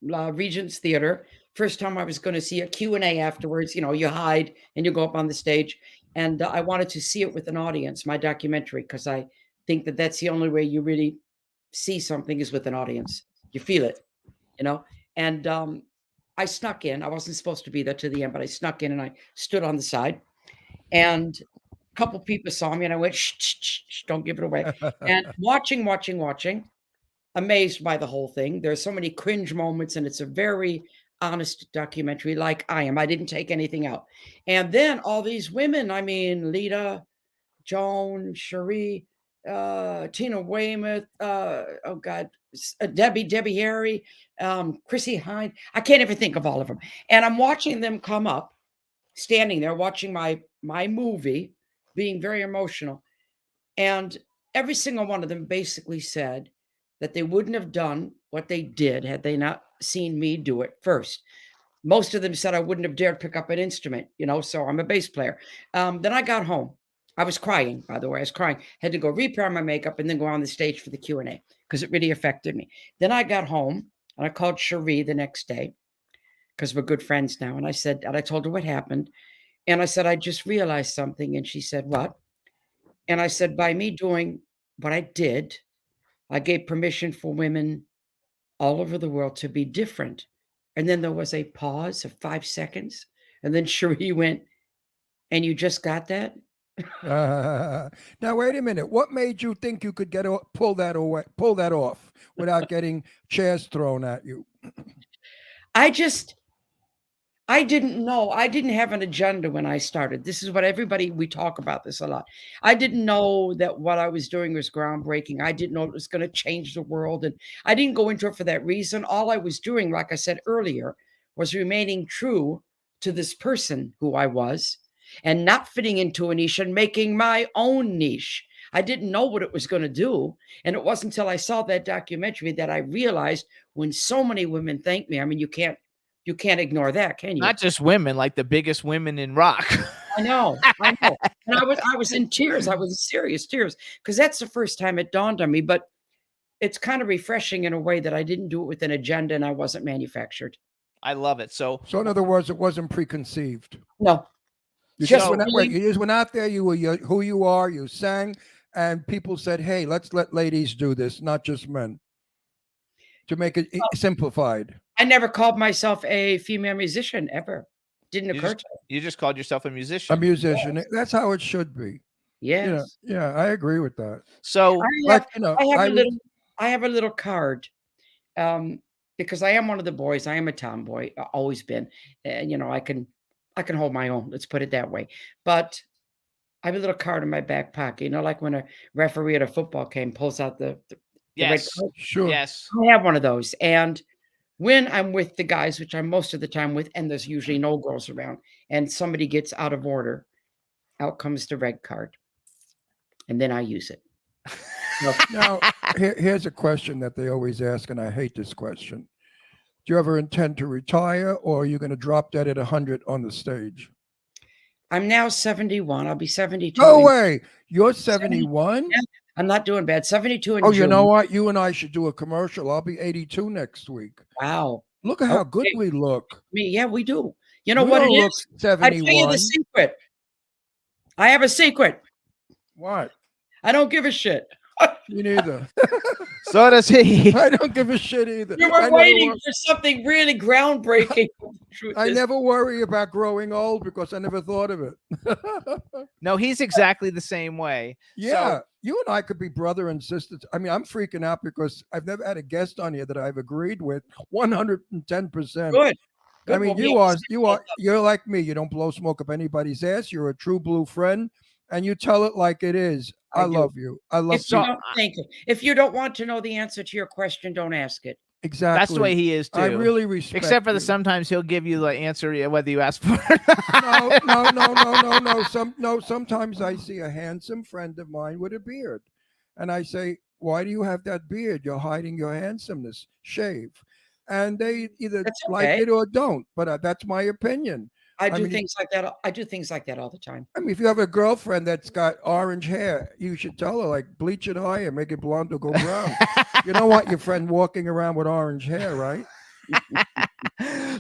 Regent's Theatre. First time I was going to see a Q&A afterwards. You hide and you go up on the stage. And I wanted to see it with an audience, my documentary, because I think that that's the only way you really see something is with an audience. You feel it, And I snuck in. I wasn't supposed to be there to the end, but I snuck in and I stood on the side. And a couple people saw me and I went, shh, shh, shh, shh, don't give it away. And watching, amazed by the whole thing. There's so many cringe moments and it's a very honest documentary like I am. I didn't take anything out. And then all these women, I mean, Lita, Joan, Cherie, Tina Weymouth, Debbie Harry, Chrissy Hine. I can't even think of all of them. And I'm watching them come up, standing there watching my movie, being very emotional. And every single one of them basically said that they wouldn't have done what they did had they not seen me do it first. Most of them said I wouldn't have dared pick up an instrument, so I'm a bass player. Then I got home. I was crying, by the way. I was crying. Had to go repair my makeup and then go on the stage for the Q&A because it really affected me. Then I got home and I called Cherie the next day because we're good friends now. And I told her what happened. And I said, I just realized something. And she said, what? And I said, by me doing what I did, I gave permission for women all over the world to be different. And then there was a pause of 5 seconds. And then Cherie went, and you just got that? Now, wait a minute. What made you think you could pull that off without getting chairs thrown at you? I didn't know. I didn't have an agenda when I started. This is what we talk about this a lot. I didn't know that what I was doing was groundbreaking. I didn't know it was going to change the world. And I didn't go into it for that reason. All I was doing, like I said earlier, was remaining true to this person who I was and not fitting into a niche and making my own niche. I didn't know what it was going to do. And it wasn't until I saw that documentary that I realized when so many women thank me. I mean, you can't ignore that, can you? Not just women, like the biggest women in rock. I know. And I was in tears. I was in serious tears because that's the first time it dawned on me. But it's kind of refreshing in a way that I didn't do it with an agenda and I wasn't manufactured. I love it. So in other words, it wasn't preconceived. No. You just went out there. You were who you are. You sang, and people said, "Hey, let's let ladies do this, not just men." To make it simplified. I never called myself a female musician ever. Didn't occur to me. You just called yourself a musician. A musician. Yes. That's how it should be. Yes. Yeah, I agree with that. So I have a little card. Because I am one of the boys. I am a tomboy, always been. And I can hold my own. Let's put it that way. But I have a little card in my back pocket. Like when a referee at a football game pulls out the yes, red card. Sure. Yes. I have one of those. And when I'm with the guys, which I'm most of the time with, and there's usually no girls around, and somebody gets out of order, out comes the red card. And then I use it. Now, here's a question that they always ask, and I hate this question. Do you ever intend to retire, or are you going to drop dead at 100 on the stage? I'm now 71. I'll be 72. No way. You're 71? Yeah, I'm not doing bad. 72 in Oh, June. you know what? You and I should do a commercial. I'll be 82 next week. Wow. Look at how good we look. Yeah, we do. You know We what don't it look is? 71. I tell you the secret. I have a secret. What? I don't give a shit. Me neither. So does he. I don't give a shit either. You I were never waiting wor- for something really groundbreaking. The truth I is- never worry about growing old because I never thought of it. No, he's exactly the same way. Yeah, you and I could be brother and sister. I mean, I'm freaking out because I've never had a guest on here that I've agreed with 110%. Good. I Good. mean, Well, we you're like me. You don't blow smoke up anybody's ass. You're a true blue friend, and you tell it like it is. I I do. love you. I love If you you. don't think it, if you don't want to know the answer to your question, don't ask it. Exactly. That's the way he is too. I really respect. Except for the you. sometimes he'll give you the answer whether you ask for it. or not. No. Sometimes I see a handsome friend of mine with a beard, and I say, "Why do you have that beard? You're hiding your handsomeness. Shave." And they either That's like okay. it or don't. But that's my opinion. I do mean- things like that. I do things like that all the time. I mean, if you have a girlfriend that's got orange hair, you should tell her like bleach it higher, make it blonde or go brown. You don't want your friend walking around with orange hair, right?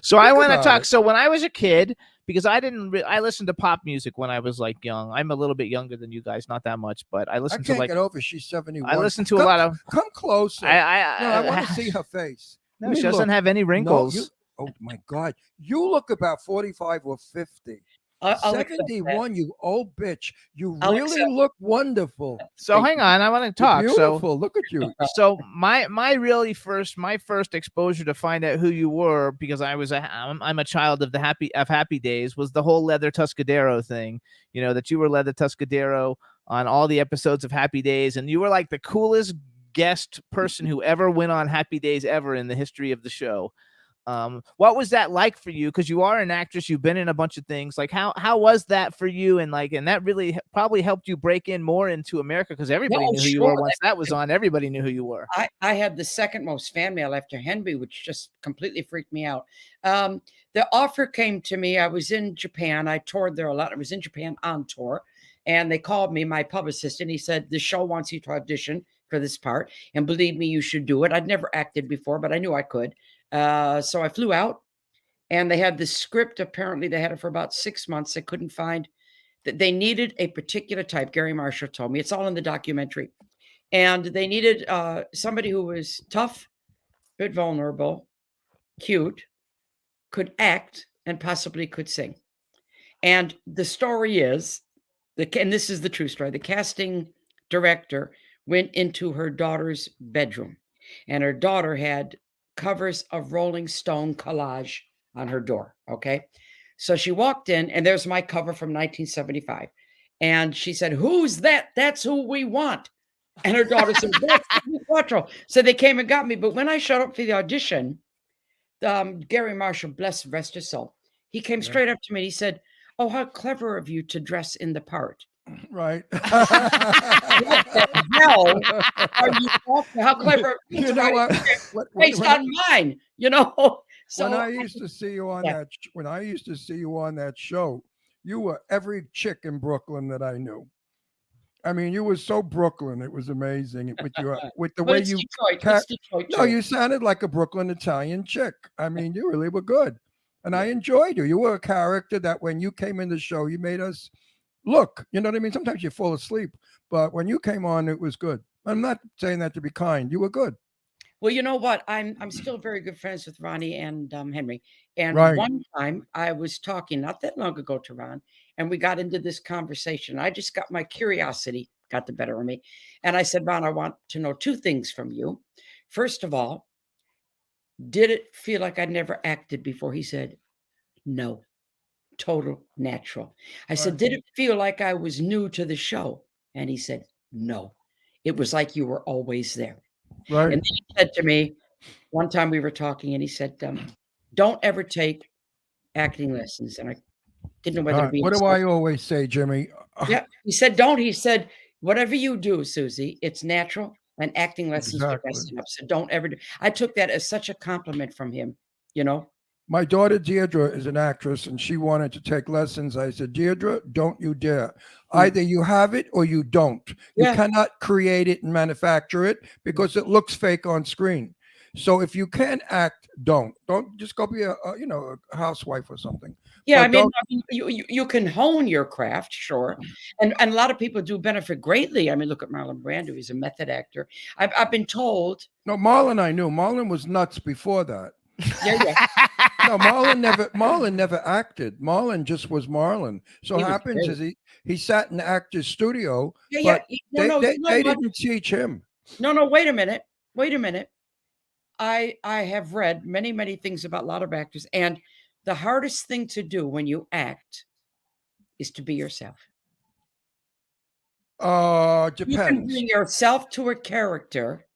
So I Think want to about talk. it. So when I was a kid, because I didn't, I listened to pop music when I was like young. I'm a little bit younger than you guys, not that much, but I I listened to can't like get over she's 71. I listened to a Come- lot of. Come closer. I no, I want to see her face. No, Let she me doesn't look. have any wrinkles. No, oh my God. You look about 45 or 50. I'll accept that. 71, you old bitch. You I'll really accept look wonderful. So hang on, I want to You're talk. So beautiful. Look at you. so my first exposure to find out who you were, because I'm a child of the happy days, was the whole Leather Tuscadero thing. You know that you were Leather Tuscadero on all the episodes of Happy Days, and you were like the coolest guest person who ever went on Happy Days ever in the history of the show. What was that like for you? Because you are an actress, you've been in a bunch of things. Like how was that for you? And that really probably helped you break in more into America, because everybody No, knew who you were sure. once that was on. Everybody knew who you were. I had the second most fan mail after Henry, which just completely freaked me out. The offer came to me. I was in Japan. I toured there a lot. I was in Japan on tour, and they called me, my publicist, and he said, the show wants you to audition for this part. And believe me, you should do it. I'd never acted before, but I knew I could. So I flew out, and they had this script. Apparently, they had it for about 6 months. They couldn't find that they needed a particular type. Gary Marshall told me. It's all in the documentary. And they needed somebody who was tough, bit vulnerable, cute, could act, and possibly could sing. And the story is, and this is the true story, the casting director went into her daughter's bedroom, and her daughter had covers of Rolling Stone collage on her door. Okay. So she walked in, and there's my cover from 1975. And she said, "Who's that? That's who we want." And her daughter said, "That's Jimmy Quattro." So they came and got me. But when I showed up for the audition, Gary Marshall, bless rest his soul, he came straight up to me and he said, "Oh, how clever of you to dress in the part." Right. What the hell are you talking? How clever You know what? based on mine, you know? So when I used to see you on when I used to see you on that show, you were every chick in Brooklyn that I knew. I mean, you were so Brooklyn. It was amazing with the but way it's you. Detroit. ca- It's Detroit No, too. you sounded like a Brooklyn Italian chick. I mean, you really were good, and I enjoyed you. You were a character that when you came in the show, you made us look. You know what I mean? Sometimes you fall asleep, but when you came on, it was good. I'm not saying that to be kind. You were good. Well, you know what? I'm still very good friends with Ronnie and Henry. And Right. one time I was talking not that long ago to Ron, and we got into this conversation. I just got my curiosity got the better of me. And I said, "Ron, I want to know two things from you. First of all, did it feel like I'd never acted before?" He said, "No, total natural." I said, Right. "Did it feel like I was new to the show?" And he said, "No, it was like you were always there." Right. And then he said to me, one time we were talking, and he said, "Don't ever take acting lessons." And I didn't know whether All to right. be What do I always say, Jimmy? Yeah. He said, "Don't." He said, "Whatever you do, Susie, it's natural, and acting lessons are Exactly. best enough. So don't ever do." I took that as such a compliment from him, you know? My daughter Deirdre is an actress, and she wanted to take lessons. I said, "Deirdre, don't you dare. Either you have it or you don't. You Yeah. cannot create it and manufacture it because it looks fake on screen. So if you can act, don't just go be a a housewife or something. Yeah, But don't- I mean, you can hone your craft, sure, and a lot of people do benefit greatly. I mean, look at Marlon Brando; he's a method actor. I've been told. No, Marlon, I knew. Marlon was nuts before that. Yeah. No, Marlon never acted. Marlon just was Marlon. So He was happens great. is he sat in the actor's studio, Yeah. but No, they didn't teach him. No. Wait a minute. Wait a minute. I have read many things about a lot of actors, and the hardest thing to do when you act is to be yourself. You can Depends. bring yourself to a character.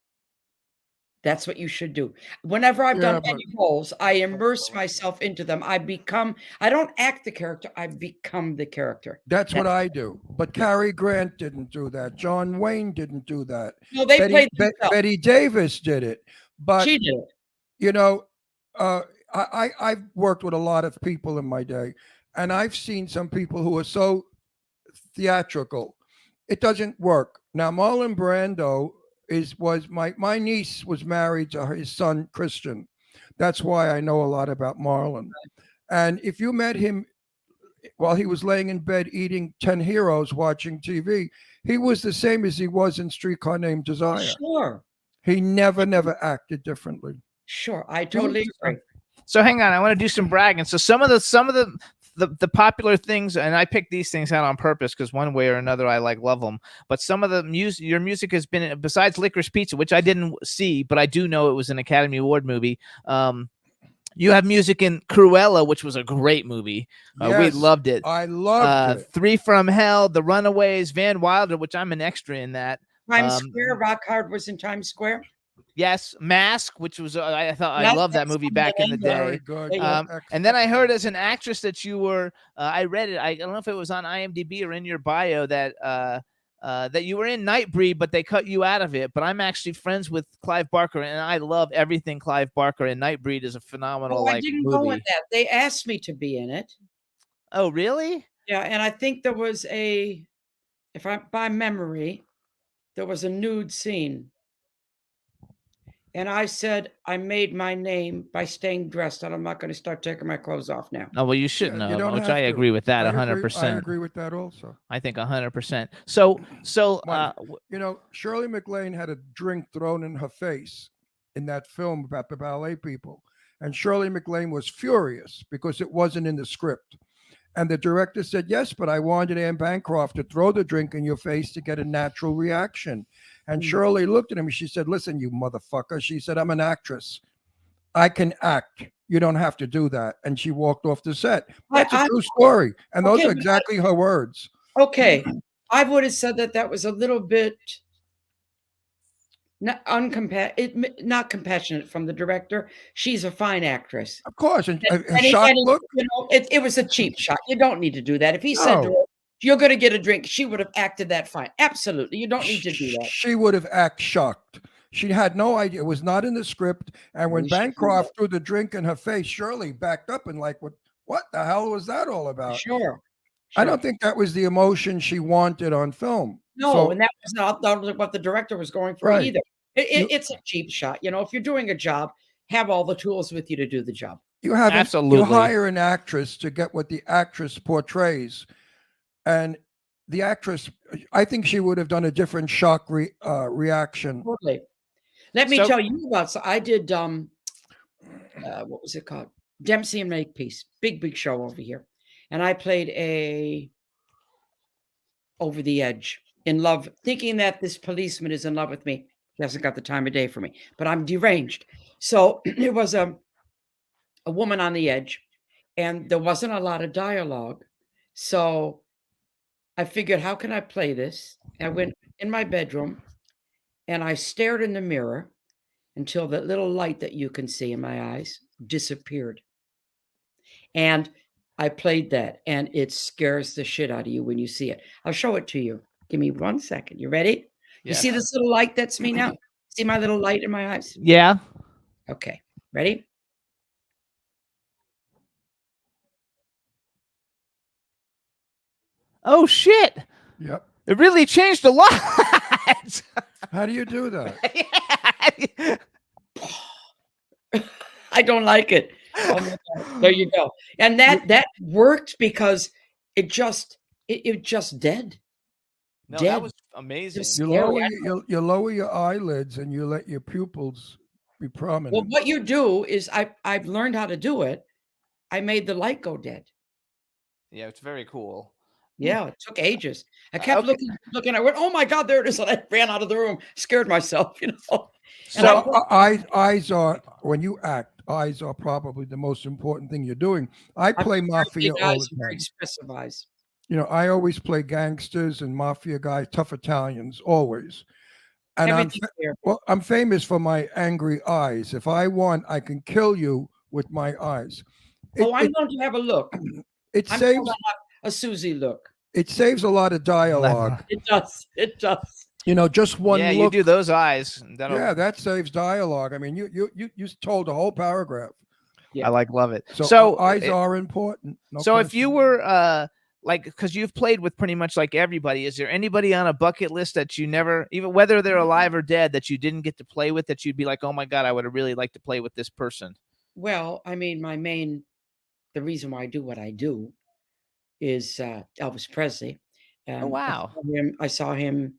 That's what you should do. Whenever I've Yeah, done but- any roles, I immerse myself into them. I don't act the character, I become the character. That's what I do. But Cary Grant didn't do that. John Wayne didn't do that. No, they played themselves. Betty Davis did it. But She did it. you know, I've worked with a lot of people in my day, and I've seen some people who are so theatrical, it doesn't work. Now, Marlon Brando was my niece was married to his son Christian. That's why I know a lot about Marlon. And if you met him while he was laying in bed eating 10 Heroes watching TV, he was the same as he was in Streetcar Named Desire. Sure. He never acted differently. Sure. I totally agree. So hang on, I want to do some bragging. So some of the popular things, and I picked these things out on purpose because one way or another I love them. But some of the music, your music has been, besides Licorice Pizza, which I didn't see, but I do know it was an Academy Award movie. You have music in Cruella, which was a great movie. We Yes, loved it. I loved it. Three from Hell, The Runaways, Van Wilder, which I'm an extra in that. Times Square, Rock Hard was in Times Square. Yes, Mask, which was I thought I That's loved that movie back in the Very day. good. And then I heard as an actress that you were. I read it. I don't know if it was on IMDb or in your bio that that you were in Nightbreed, but they cut you out of it. But I'm actually friends with Clive Barker, and I love everything Clive Barker. And Nightbreed is a phenomenal I didn't go in movie. that. They asked me to be in it. Oh, really? Yeah, and I think there was by memory, there was a nude scene. And I said, I made my name by staying dressed, and I'm not going to start taking my clothes off now. Oh, well, you shouldn't you have, don't which have I to. agree with that I agree- 100%. I agree with that also. I think 100%. So, Mike, Shirley MacLaine had a drink thrown in her face in that film about the ballet people. And Shirley MacLaine was furious because it wasn't in the script. And the director said, yes, but I wanted Anne Bancroft to throw the drink in your face to get a natural reaction. And Shirley looked at him and she said, listen, you motherfucker. She said, I'm an actress. I can act. You don't have to do that. And she walked off the set. That's a true story. And those Okay, are exactly her words. Okay, I would have said that was a little bit not compassionate from the director. She's a fine actress. Of course. And a And shocked it, look. it was a cheap shot. You don't need to do that. If he said to No. her, you're going to get a drink, she would have acted that fine. Absolutely. You don't need to do that. She would have acted shocked. She had no idea. It was not in the script. And when You should do Bancroft threw the drink in her face, Shirley backed up and what the hell was that all about? Sure. I don't think that was the emotion she wanted on film. No, So- and that was not what the director was going for Right. either. It's a cheap shot. If you're doing a job, have all the tools with you to do the job. You have Absolutely. you hire an actress to get what the actress portrays, and the actress, I think she would have done a different shock reaction. Totally. Let me So- tell you about. So I did. What was it called? Dempsey and Makepeace. Big show over here, and I played a over the edge in love, thinking that this policeman is in love with me. He hasn't got the time of day for me, but I'm deranged. So it was a woman on the edge, and there wasn't a lot of dialogue. So I figured, how can I play this? I went in my bedroom and I stared in the mirror until that little light that you can see in my eyes disappeared. And I played that, and it scares the shit out of you when you see it. I'll show it to you. Give me 1 second. You ready? You see this little light? That's me now. See my little light in my eyes? Yeah. Okay. Ready? Oh shit! Yep. It really changed a lot. How do you do that? I don't like it. Oh my God. There you go. And that worked because it just dead. No, Dead. that was amazing. Just You scary. you lower your eyelids and you let your pupils be prominent. Well, what you do is I've learned how to do it. I made the light go dead. Yeah, it's very cool. Yeah, it took ages. I kept Okay. looking. I went, "Oh my God, there it is!" And I ran out of the room, scared myself. And So Eyes are, when you act, eyes are probably the most important thing you're doing. I play mafia big all eyes the and very time. expressive eyes. You know, I always play gangsters and mafia guys, tough Italians, always. And Everything there. I'm famous for my angry eyes. If I want, I can kill you with my eyes. It, Oh, I'm it, going to have a look. it I'm going saves to have a Susie look. it saves a lot of dialogue. It does. It does. You know, just one yeah, you look. do those eyes. That'll, Yeah, that saves dialogue. I mean, you told a whole paragraph. Yeah. I love it. So, eyes are important. No so if you question. were like, because you've played with pretty much like everybody, is there anybody on a bucket list that you never, even whether they're alive or dead, that you didn't get to play with, that you'd be like, oh my God, I would have really liked to play with this person? Well, I mean, the reason why I do what I do is Elvis Presley. Oh, wow. I saw him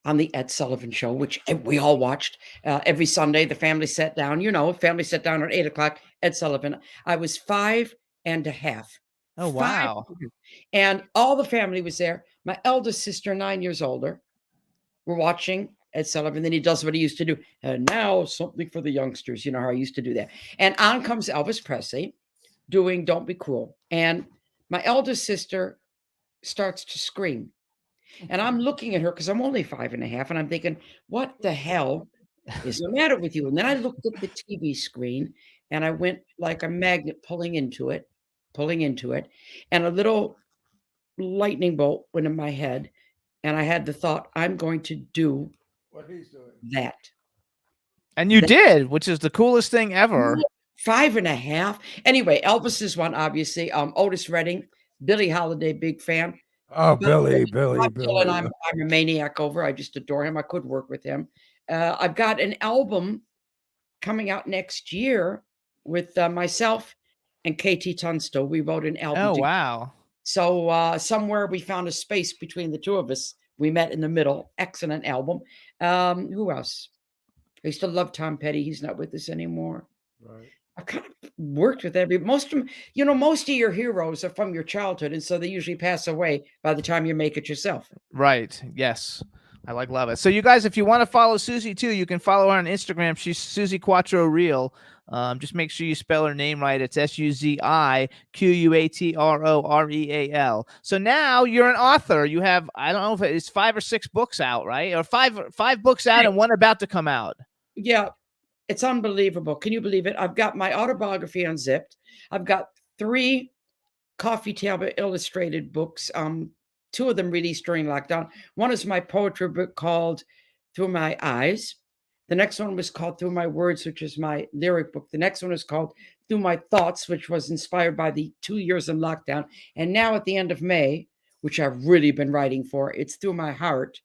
on the Ed Sullivan Show, which we all watched every Sunday. The family sat down, family sat down at 8:00. Ed Sullivan. I was 5 and a half. Oh, wow. And all the family was there. My eldest sister, 9 years older, were watching Ed Sullivan. Then he does what he used to do. And now something for the youngsters. You know how I used to do that. And on comes Elvis Presley doing Don't Be Cruel. And my eldest sister starts to scream. And I'm looking at her because I'm only 5 and a half. And I'm thinking, what the hell is the matter with you? And then I looked at the TV screen and I went like a magnet pulling into it. And a little lightning bolt went in my head. And I had the thought, I'm going to do What he's doing. that. And you did, which is the coolest thing ever. 5 and a half. Anyway, Elvis is one, obviously. Otis Redding, Billie Holiday, big fan. Oh, Billy. Bob Dylan, I'm a maniac over. I just adore him. I could work with him. I've got an album coming out next year with myself and KT Tunstall. We wrote an album. Oh, together. wow. So somewhere we found a space between the two of us. We met in the middle. Excellent album. Who else? I used to love Tom Petty. He's not with us anymore. Right. I've kind of worked with most of your heroes are from your childhood, and so they usually pass away by the time you make it yourself. Right. Yes. I love it. So you guys, if you want to follow Susie too, you can follow her on Instagram. She's Susie Quattro Real. Just make sure you spell her name right. It's SUZIQUATROREAL. So now you're an author. You have, I don't know if it's 5 or 6 books out, right? Or five books out and one about to come out. Yeah. It's unbelievable. Can you believe it? I've got my autobiography unzipped. I've got 3 coffee table illustrated books. 2 of them released during lockdown. One is my poetry book called Through My Eyes. The next one was called Through My Words, which is my lyric book. The next one is called Through My Thoughts, which was inspired by the 2 years in lockdown. And now at the end of May, which I've really been writing for, it's Through My Heart,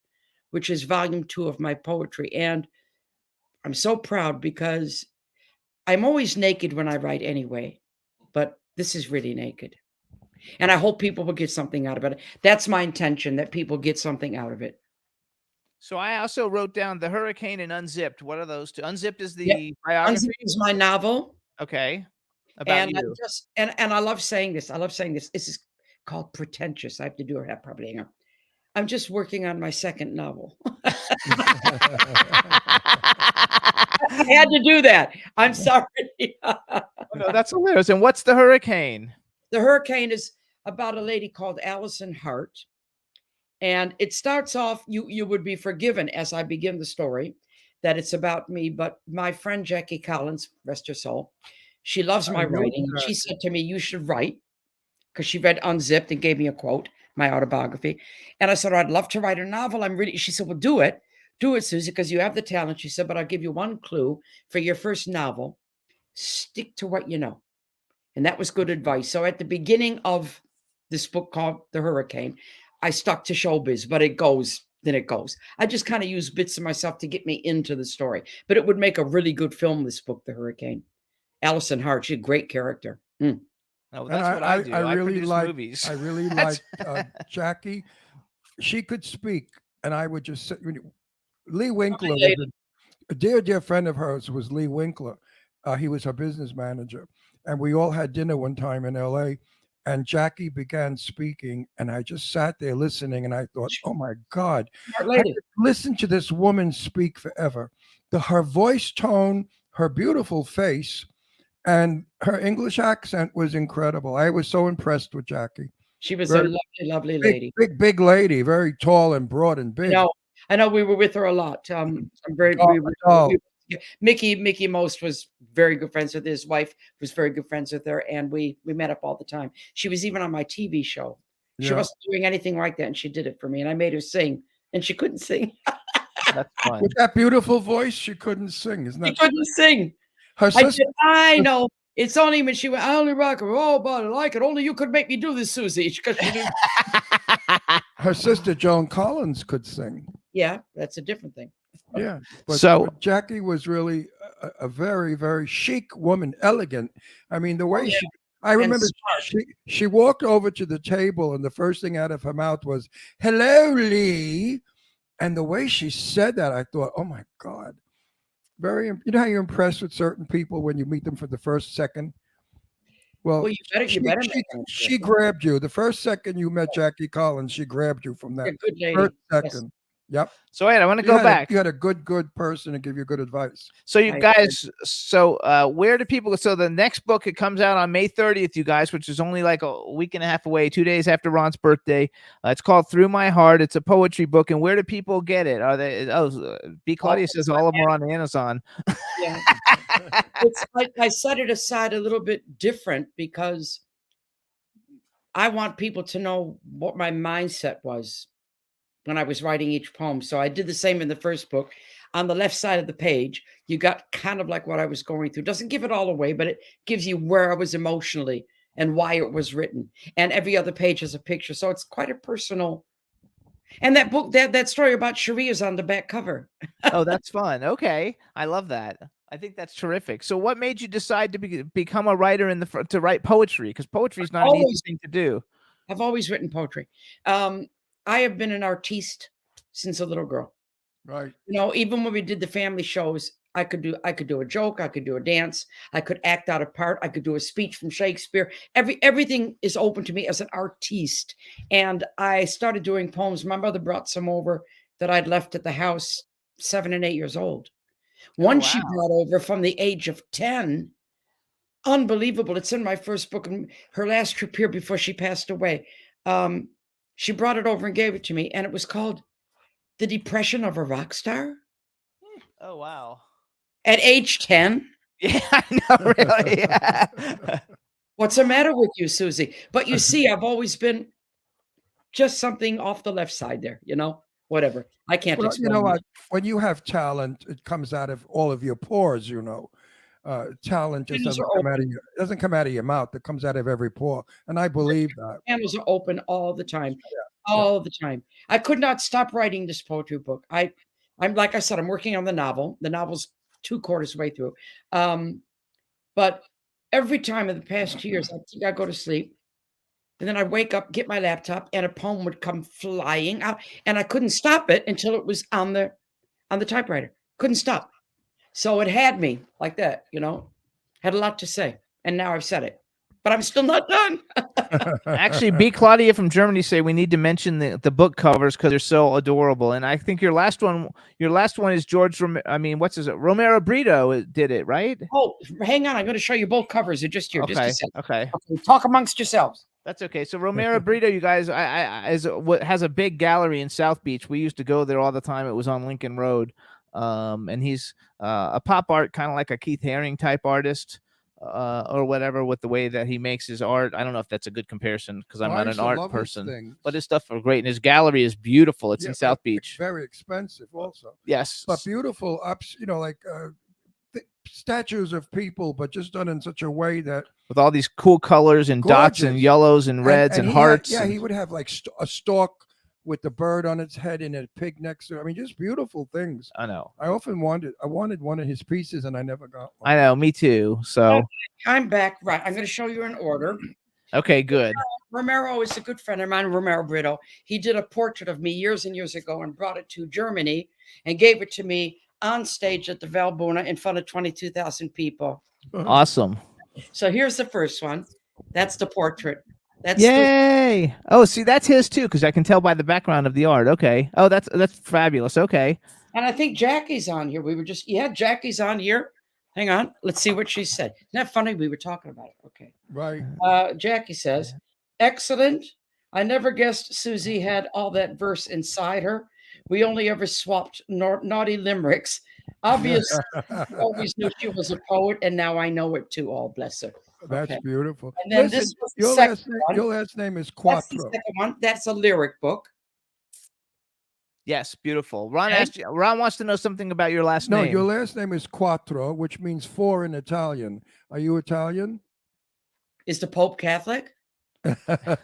which is volume 2 of my poetry. And I'm so proud because I'm always naked when I write anyway, but this is really naked. And I hope people will get something out of it. That's my intention, that people get something out of it. So I also wrote down The Hurricane and Unzipped. What are those two? Unzipped is the biography. Unzipped is my novel. Okay. About you. And I love saying this. This is called pretentious. I have to do it probably. Hang on. I'm just working on my second novel. I had to do that. I'm sorry. No, that's hilarious. And what's The Hurricane? The Hurricane is about a lady called Allison Hart. And it starts off, you would be forgiven as I begin the story, that it's about me. But my friend Jackie Collins, rest her soul, she loves my writing. And she said to me, you should write, because she read Unzipped and gave me a quote, my autobiography. And I said, I'd love to write a novel. She said, well, do it. Do it, Susie, because you have the talent. She said, but I'll give you one clue for your first novel. Stick to what you know. And that was good advice. So at the beginning of this book called The Hurricane, I stuck to showbiz, but it goes, then it goes. I just kind of use bits of myself to get me into the story. But it would make a really good film, this book, The Hurricane. Allison Hart. She's a great character. Mm. Oh, And that's what I do. I really produce like movies. I really That's- like Jackie. She could speak, and I would just sit. Lee Winkler was lady. a dear friend of hers was Lee Winkler. He was her business manager, and we all had dinner one time in L.A. And Jackie began speaking, and I just sat there listening, and I thought, "Oh my God, Smart I lady. could listen to this woman speak forever." Her voice tone, her beautiful face, and her English accent was incredible. I was so impressed with Jackie. She was Very a lovely, lovely Big, lady. big lady, very tall and broad and big. I know we were with her a lot. I'm very Doll. Mickey Most was very good friends with his wife, was very good friends with her, and we met up all the time. She was even on my TV show. She Yeah. wasn't doing anything like that, and she did it for me. And I made her sing, and she couldn't sing. That's fun. With that beautiful voice, she couldn't sing. Isn't She that couldn't sing. her I sister? said, I know. It's only when she went, I only rock and roll, but I like it. Only you could make me do this, Susie. 'Cause she didn't- Her sister Joan Collins could sing. yeah, that's a different thing. Yeah. But, So- but Jackie was really a very, very chic woman, elegant. I mean, the way yeah. I remember smart. she walked over to the table, and the first thing out of her mouth was, "Hello, Lee." And the way she said that, I thought, "Oh my God." You know how you're impressed with certain people when you meet them for the first second? Well, you better she, make she, an she grabbed you. The first second you met Jackie Collins, she grabbed you from You're that a good lady. first Yes. second. Yep. So wait, I want to You go had back. you had a good person to give you good advice. So you I guys, where do people? So the next book, it comes out on May 30th, you guys, which is only like a week and a half away, 2 days after Ron's birthday. It's called Through My Heart. It's a poetry book. And where do people get it? Are they? B. Claudia says all of them are on Amazon. Yeah. I set it aside a little bit different because I want people to know what my mindset was when I was writing each poem. So I did the same in the first book. On the left side of the page, you got kind of like what I was going through. Doesn't give it all away, but it gives you where I was emotionally and why it was written. And every other page has a picture. So it's quite a personal. And that book, that story about Cherie is on the back cover. Oh, that's fun. Okay, I love that. I think that's terrific. So, what made you decide to become a writer to write poetry? Because poetry is not an easy Always. thing to do. I've always written poetry. I have been an artiste since a little girl. Right. You know, even when we did the family shows, I could do a joke, I could do a dance, I could act out a part, I could do a speech from Shakespeare. Everything is open to me as an artiste. And I started doing poems. My mother brought some over that I'd left at the house 7 and 8 years old. One she wow. brought over from the age of 10. Unbelievable. It's in my first book, and her last trip here before she passed away. She brought it over and gave it to me, and it was called The Depression of a Rock Star. Oh wow. At age 10. Yeah, I know. Really. Yeah. What's the matter with you, Susie? But you see, I've always been just something off the left side there, whatever. I can't Well, explain you know it. what? When you have talent, it comes out of all of your pores. Talent just Channels doesn't are come out of your it doesn't come out of your mouth. It comes out of every pore, and I believe that. Channels are open all the time. All the time. I could not stop writing this poetry book. I'm like I said, I'm working on the novel. The novel's 2/4 way through. But every time in the past 2 years, I go to sleep, and then I wake up, get my laptop, and a poem would come flying out, and I couldn't stop it until it was on the typewriter. Couldn't stop. So it had me like that, had a lot to say. And now I've said it, but I'm still not done. Actually, B. Claudia from Germany say we need to mention the book covers because they're so adorable. And I think your last one is Romero Brito did it, right? Oh, hang on. I'm going to show you both covers. They're just here. Just a second. Okay. Okay, talk amongst yourselves. That's okay. So Romero Brito, you guys, has a big gallery in South Beach. We used to go there all the time. It was on Lincoln Road. And he's a pop art, kind of like a Keith Haring type artist, or whatever, with the way that he makes his art. I don't know if that's a good comparison because I'm I not used an to art love his person, things. but his stuff are great. And his gallery is beautiful. It's Yeah, in South but Beach. Very expensive, also. Yes. But beautiful statues of people, but just done in such a way that With all these cool colors and dots and Gorgeous. yellows and reds and he hearts. he would have like a stalk with the bird on its head and a pig next to it. I mean, just beautiful things. I know. I wanted one of his pieces and I never got one. I know. Me too. So I'm back. Right. I'm going to show you in order. okay, good. Romero is a good friend of mine, Romero Brito. He did a portrait of me years and years ago and brought it to Germany and gave it to me on stage at the Valbona in front of 22,000 people. Awesome. So here's the first one. That's the portrait. That's Yay! Oh, see, that's his too, because I can tell by the background of the art. Okay. Oh, that's fabulous. Okay. and I think Jackie's on here. We were just, yeah, Jackie's on here. Hang on. Let's see what she said. Isn't that funny? We were talking about it. Okay. Right. Jackie says, excellent. I never guessed Susie had all that verse inside her. We only ever swapped naughty limericks. Obviously, I always knew she was a poet, and now I know it too. All bless her. That's Okay. beautiful. And then Listen, this was the second one. your last name is That's the Quattro. second one. That's a lyric book. Yes, beautiful. Ron Okay. asked you, Ron wants to know something about your last No, name. your last name is Quattro, which means four in Italian. Are you Italian? Is the Pope Catholic?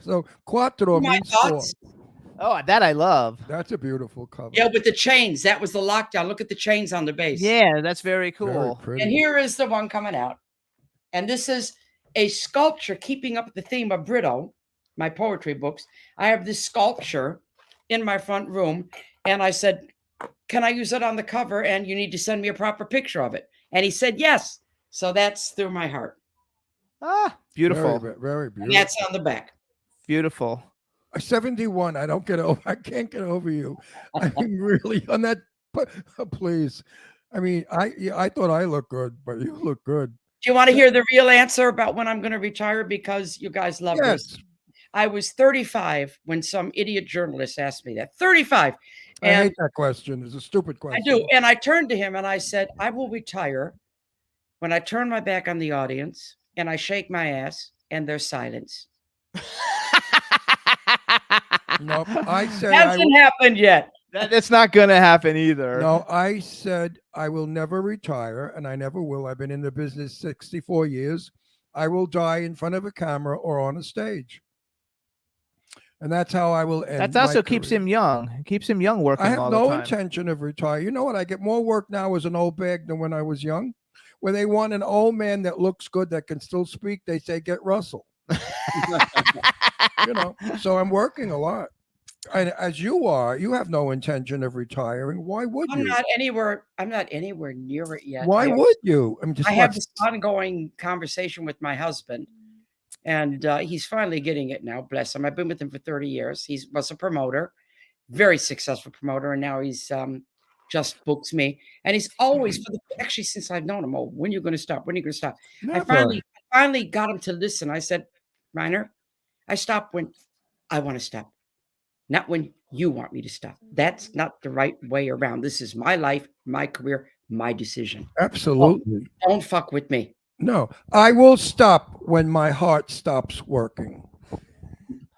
So Quattro My means four. thoughts. Oh, that I love. That's a beautiful cover. Yeah, with the chains. That was the lockdown. Look at the chains on the base. Yeah, that's very Very cool. pretty. And here is the one coming out. And this is a sculpture keeping up the theme of Brito, my poetry books. I have this sculpture in my front room. And I said, can I use it on the cover? And you need to send me a proper picture of it. And he said, yes. So that's through my heart. Ah, beautiful. Very And beautiful. that's on the back. Beautiful. 71. I don't get over. I can't get over you. I mean, really, on that. Please. I mean, I thought I looked good, but you look good. Do you want to hear the real answer about when I'm going to retire? Because you guys love this. Yes. I was 35 when some idiot journalist asked me that. 35. I And hate that question. It's a stupid I question. do. And I turned to him and I said, I will retire when I turn my back on the audience and I shake my ass and there's silence. No, I said I Hasn't happened yet. That's not gonna happen either. No, I said I will never retire, and I never will. I've been in the business 64 years. I will die in front of a camera or on a stage. And that's how I will end. That my also keeps career. him young. It keeps him young working I have all no the time. intention of retiring. You know what? I get more work now as an old bag than when I was young. When they want an old man that looks good, that can still speak, they say, get Russell. You know, so I'm working a lot. And as you are, you have no intention of retiring. Why would I'm you? not anywhere near it yet. Why would you? I'm just I have what- this ongoing conversation with my husband, and he's finally getting it now. Bless him. I've been with him for 30 years. He was a promoter, very successful promoter, and now he's just books me. And he's always, actually, since I've known him, oh, when are you going to stop? When are you going to stop? I Never. finally got him to listen. I said, Reiner, I stop when I want to stop, not when you want me to stop. That's not the right way around. This is my life, my career, my decision. Absolutely. Don't fuck with me. No, I will stop when my heart stops working.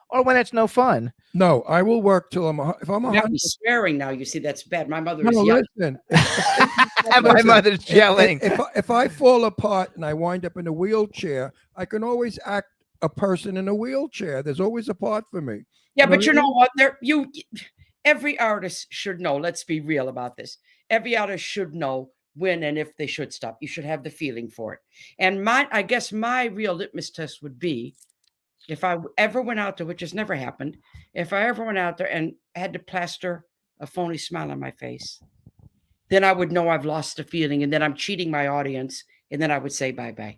Or when it's no fun. No, I will work till if I'm You have 100. me swearing now. You see, that's bad. My mother is No, young. listen. My Listen, mother's yelling. If I fall apart and I wind up in a wheelchair, I can always act a person in a wheelchair. There's always a part for me. Yeah, You but know you what I know what? Every artist should know. Let's be real about this. Every artist should know when and if they should stop. You should have the feeling for it. And I guess my real litmus test would be if I ever went out there, which has never happened, if I ever went out there and had to plaster a phony smile on my face, then I would know I've lost the feeling, and then I'm cheating my audience, and then I would say bye-bye.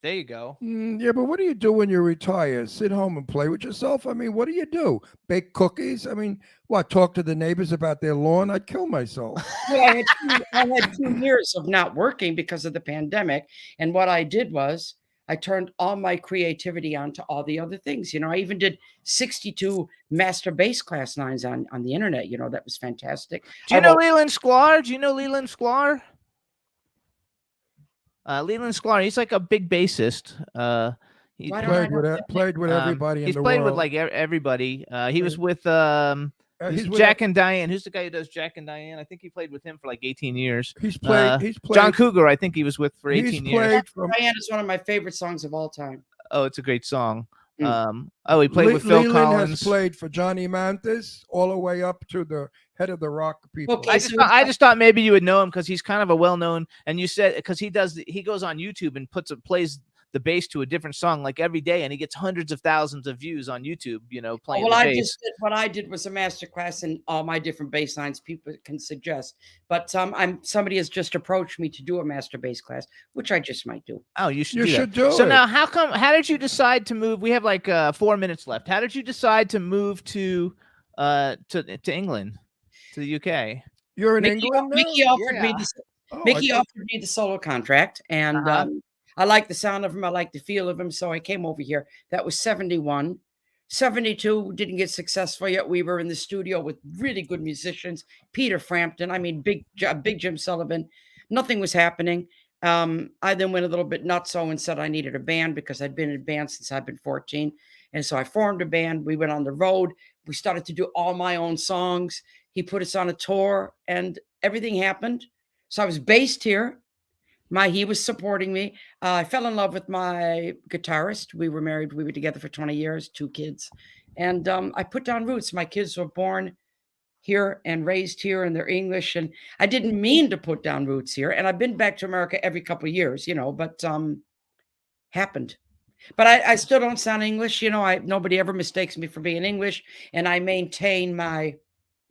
There you go. Yeah, but what do you do when you retire? Sit home and play with yourself? I mean, what do you do? Bake cookies? I mean, what? Talk to the neighbors about their lawn? I'd kill myself. Well, I had 2 years of not working because of the pandemic. And what I did was I turned all my creativity onto all the other things. You know, I even did 62 master bass class 9s on the internet. You know, that was fantastic. Do you I know wrote- Leland Sklar? Do you know Leland Sklar? Leland Sklar, he's like a big bassist. He Why don't I know that? Played with everybody in he's the played world. with like everybody. He was with he's with- Jack and Diane. Who's the guy who does Jack and Diane? I think he played with him for like 18 years. He's played. John Cougar, I think he was with for He's 18 years. played from. Diane is one of my favorite songs of all time. Oh, it's a great song. He played with Phil Leland Collins. has played for Johnny Mathis all the way up to the head of the rock people. Okay. I just thought maybe you would know him because he's kind of a well-known. And you said because he goes on YouTube and plays the bass to a different song like every day, and he gets hundreds of thousands of views on YouTube. Playing Well, the I bass. just did, what I did was a masterclass in all my different bass lines people can suggest. But somebody has just approached me to do a master bass class, which I just might do. Oh, you should. You do should that. do So it. now, how did you decide to move? We have like 4 minutes left. How did you decide to move to England, to the UK? You're in Mickey, England now? Mickey offered me Yeah. this. Oh, Mickey I thought- offered me the solo contract, and Uh-huh. I like the sound of him. I like the feel of him, so I came over here. That was 71. 72 didn't get successful yet. We were in the studio with really good musicians, Peter Frampton. I mean, big Jim Sullivan. Nothing was happening. I then went a little bit nutso and said I needed a band because I'd been in band since I've been 14. And so I formed a band. We went on the road. We started to do all my own songs. He put us on a tour and everything happened. So I was based here. He was supporting me. I fell in love with my guitarist. We were married. We were together for 20 years, 2 kids. And I put down roots. My kids were born here and raised here, and they're English. And I didn't mean to put down roots here. And I've been back to America every couple of years, but happened. But I still don't sound English. Nobody ever mistakes me for being English. And I maintain my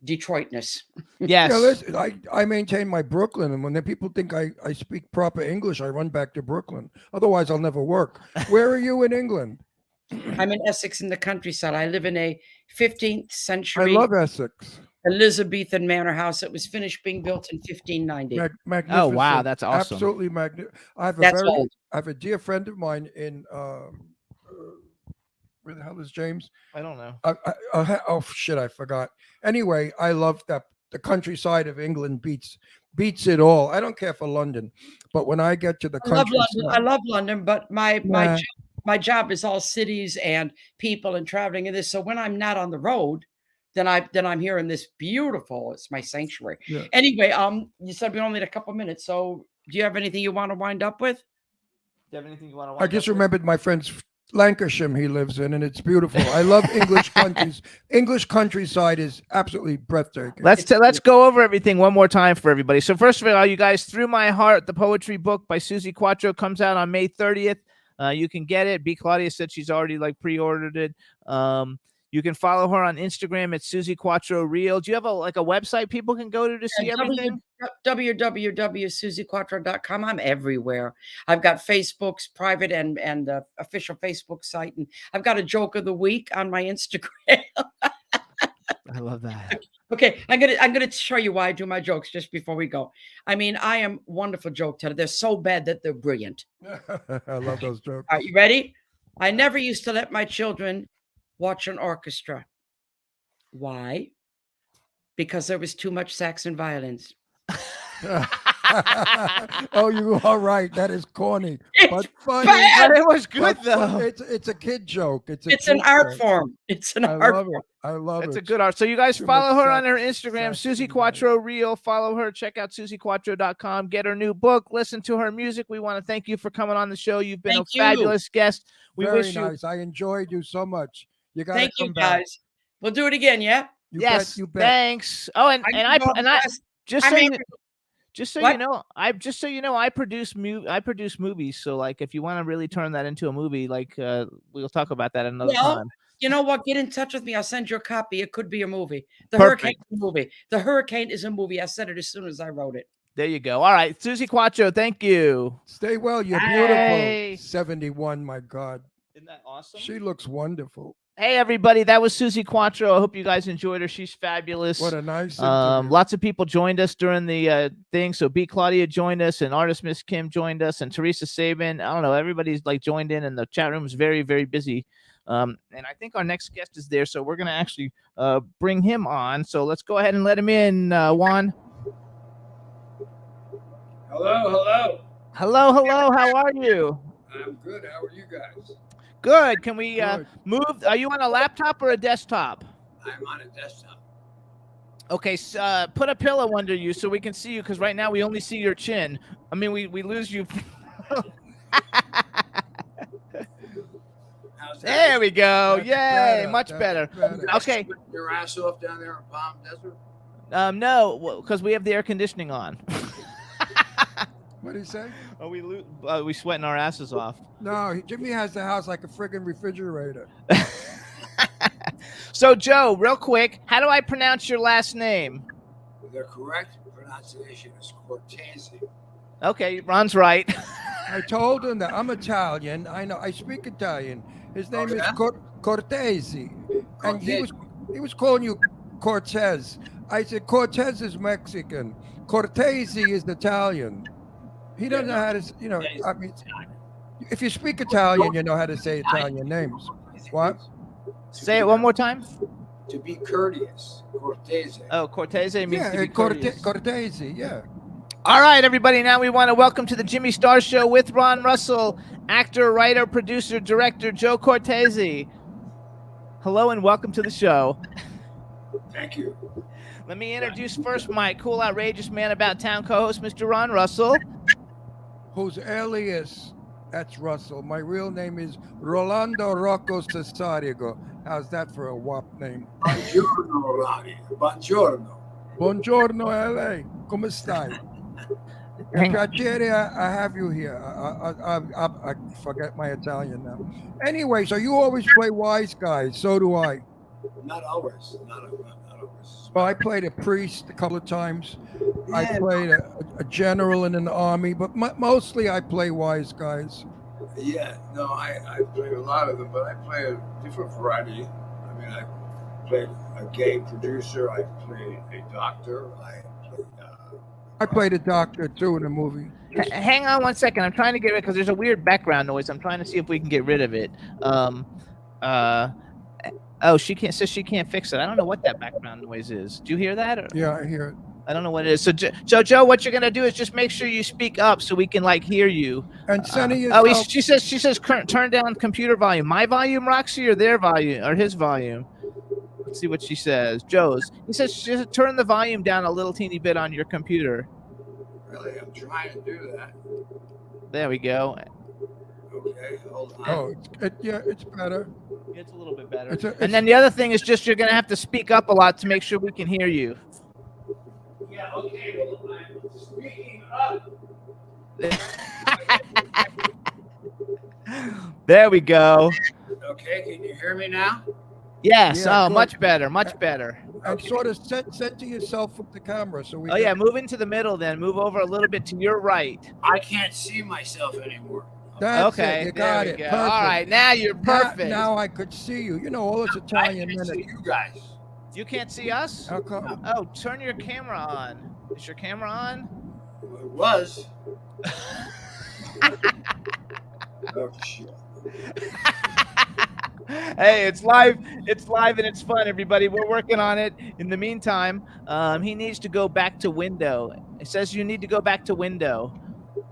Detroitness. Yes. Yeah, listen, I maintain my Brooklyn, and when the people think I speak proper English, I run back to Brooklyn. Otherwise, I'll never work. Where are you in England? I'm in Essex in the countryside. I live in a 15th I century love Essex. Elizabethan manor house that was finished being built in 1590. Magnificent. Oh, wow, that's awesome. Absolutely magnificent. I That's old. have a dear friend of mine in where the hell is James? I don't know. Oh shit, I forgot. Anyway, I love that the countryside of England beats it all. I don't care for London, but when I get to the I love countryside, London. I love London, but Nah. my job is all cities and people and traveling and this. So when I'm not on the road, then I'm here in this beautiful. It's my sanctuary. Yeah. Anyway, you said we only had a couple minutes. So do you have anything you want to wind up with? Do you have anything you want to? I just remembered my friend's Lancashire he lives in, and it's beautiful. I love English countries. English countryside is absolutely breathtaking. Let's go over everything one more time for everybody. So first of all, you guys, Through My Heart, the poetry book by Suzi Quatro comes out on May 30th. You can get it. B. Claudia said she's already pre-ordered it. You can follow her on Instagram at Suzi Quatro Real. Do you have a website people can go to see everything? www.suziquatro.com. I'm everywhere. I've got Facebook's private and the official Facebook site, and I've got a joke of the week on my Instagram. I love that. Okay, I'm gonna show you why I do my jokes just before we go. I mean, I am wonderful joke teller. They're so bad that they're brilliant. I love those jokes. All right, you ready? I never used to let my children watch an orchestra. Why? Because there was too much sax and violins. Oh, you are right. That is corny, but funny. bad. But it was good But though. It's a kid joke. It's An kid art joke. form. It's an I art love form. it. I love That's it. a good art. So you guys Too follow much her on her sax Instagram, Suzi and Quatro Real. Follow her. Check out SuziQuatro.com. Get her new book. Listen to her music. We want to thank you for coming on the show. You've been Thank a you. fabulous guest. We Very wish you. nice. I enjoyed you so much. You got to Thank come you, back. guys. We'll do it again, yeah? You Yes. bet. You bet. Thanks. Oh, and I just so you know, What? I produce movies. So if you want to really turn that into a movie, we'll talk about that another Well, time. You know what? Get in touch with me. I'll send you a copy. It could be a movie. The Perfect. Hurricane is a movie. The Hurricane is a movie. I said it as soon as I wrote it. There you go. All right, Suzi Quatro, thank you. Stay well. You're Hey. beautiful. 71. My God. Isn't that awesome? She looks wonderful. Hey everybody, that was Suzi Quatro. I hope you guys enjoyed her. She's fabulous. What a nice interview. Lots of people joined us during the thing. So B. Claudia joined us, and artist Miss Kim joined us, and Teresa Sabin. I don't know, everybody's joined in, and the chat room is very, very busy. And I think our next guest is there, so we're gonna actually bring him on. So let's go ahead and let him in, Juan. Hello. Hello. How are you? I'm good. How are you guys? Good. Can we Good. move? Are you on a laptop or a desktop? I'm on a desktop. Okay, put a pillow under you so we can see you, because right now we only see your chin. I mean, we lose you. How How's that? There we go. That's Yay, better, much that's better. You guys Okay. sweating your ass off down there in Palm Desert? No, because we have the air conditioning on. What do you say? Oh, we sweating our asses off. No, Jimmy has the house like a friggin' refrigerator. So, Joe, real quick, how do I pronounce your last name? The correct pronunciation is Cortese. Okay, Ron's right. I told him that I'm Italian. I know. I speak Italian. His name yeah? is Cortese, and he was calling you Cortez. I said Cortez is Mexican. Cortese is Italian. He doesn't know how to. I mean, if you speak Italian, you know how to say Italian names. What? Say it one more time. To be courteous, Cortese. Oh, Cortese means to Yeah, be courteous. Cortese. Yeah. All right, everybody. Now we want to welcome to the Jimmy Star Show with Ron Russell, actor, writer, producer, director Joe Cortese. Hello and welcome to the show. Thank you. Let me introduce first my cool, outrageous man about town co-host, Mr. Ron Russell. Whose alias? That's Russell. My real name is Rolando Rocco Cesarigo. How's that for a WAP name? Buongiorno, Ronnie. Buongiorno. Buongiorno, LA. Come stai? Hang- Piacere, I have you here. I forget my Italian now. Anyway, so you always play wise guys. So do I. Not always. Not always. Well, I played a priest a couple of times. I Yeah, played a general in an army, but mostly I play wise guys. Yeah, no, I played a lot of them, but I play a different variety. I mean, I played a gay producer. I played a doctor. I played a doctor too in a movie. Hang on one second. I'm trying to get rid because there's a weird background noise. I'm trying to see if we can get rid of it. Oh, she can't. Says she can't fix it. I don't know what that background noise is. Do you hear that? Or? Yeah, I hear it. I don't know what it is. So Joe, what you're gonna do is just make sure you speak up so we can like hear you. And Sonny Oh, yourself. she says turn down computer volume. My volume, Roxy, or their volume, or his volume. Let's see what she says. Joe's. He says just turn the volume down a little teeny bit on your computer. Really, I'm trying to do that. There we go. Okay, hold on. Oh, it's better. It's a little bit better. It's And then the other thing is just you're gonna have to speak up a lot to make sure we can hear you. Yeah, okay, well, I'm speaking up. There we go. Okay, can you hear me now? Yes. Yeah, Oh, good. much better. Much better. And sort of center yourself with the camera so we. Oh yeah, move into the middle then. Move over a little bit to your right. I can't see myself anymore. That's Okay. it. You got there it. we go. Perfect. All right, now you're perfect. Now I could see you. You know all this I Italian can't see minute. you guys. You can't see us? How come? Oh, turn your camera on. Is your camera on? It was. Oh, shit. Hey, it's live. It's live and it's fun, everybody. We're working on it. In the meantime, he needs to go back to window. It says you need to go back to window.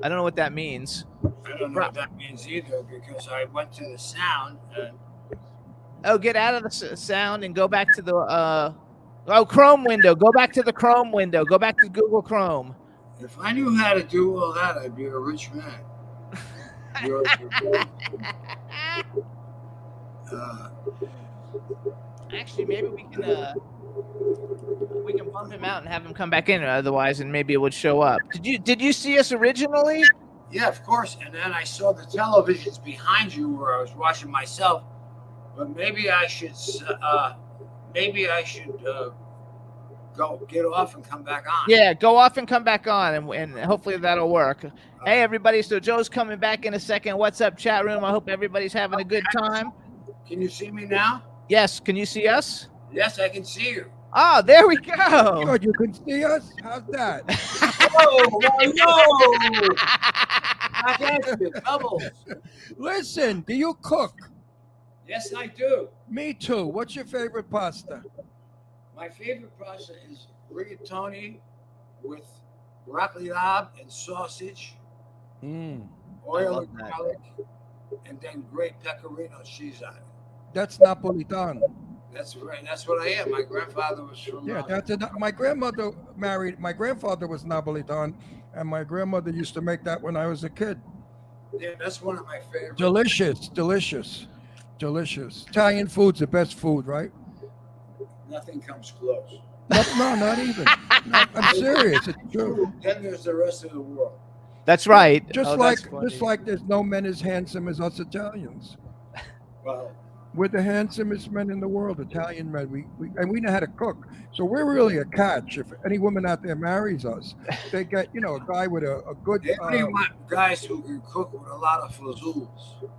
I don't know what that means. I don't know what that means either because I went to the sound and Oh, get out of the sound and go back to the Chrome window. Go back to the Chrome window. Go back to Google Chrome. if I knew how to do all that, I'd be a rich man. Actually, maybe we can bump him out and have him come back in. Otherwise, and maybe it would show up. Did you see us originally? Yeah, of course. And then I saw the televisions behind you where I was watching myself. But maybe I should go get off and come back on. Yeah, go off and come back on, and hopefully that'll work. Hey, everybody. So Joe's coming back in a second. What's up, chat room? I hope everybody's having a good time. Can you see me now? Yes. Can you see us? Yes, I can see you. Oh, there we go. Good, you can see us? How's that? Oh, no! I got you. Doubles. Listen, do you cook? Yes, I do. Me too. What's your favorite pasta? My favorite pasta is rigatoni with broccoli rabe and sausage, oil love and that. garlic, and then great pecorino cheese on it. That's Napolitan. That's right. That's what I am. My grandfather was from. Yeah, my grandmother married. My grandfather was Napolitan, and my grandmother used to make that when I was a kid. Yeah, that's one of my favorites. Delicious, delicious. Delicious. Italian food's the best food, right? Nothing comes close. No, not even. No, I'm serious. It's true. Then there's the rest of the world. That's right. Just Oh, like that's funny. just like there's no men as handsome as us Italians. Well, We're the handsomest men in the world, Italian men. We know how to cook. So we're really a catch. If any woman out there marries us, they get, a guy with a good they only want guys who can cook with a lot of fazools.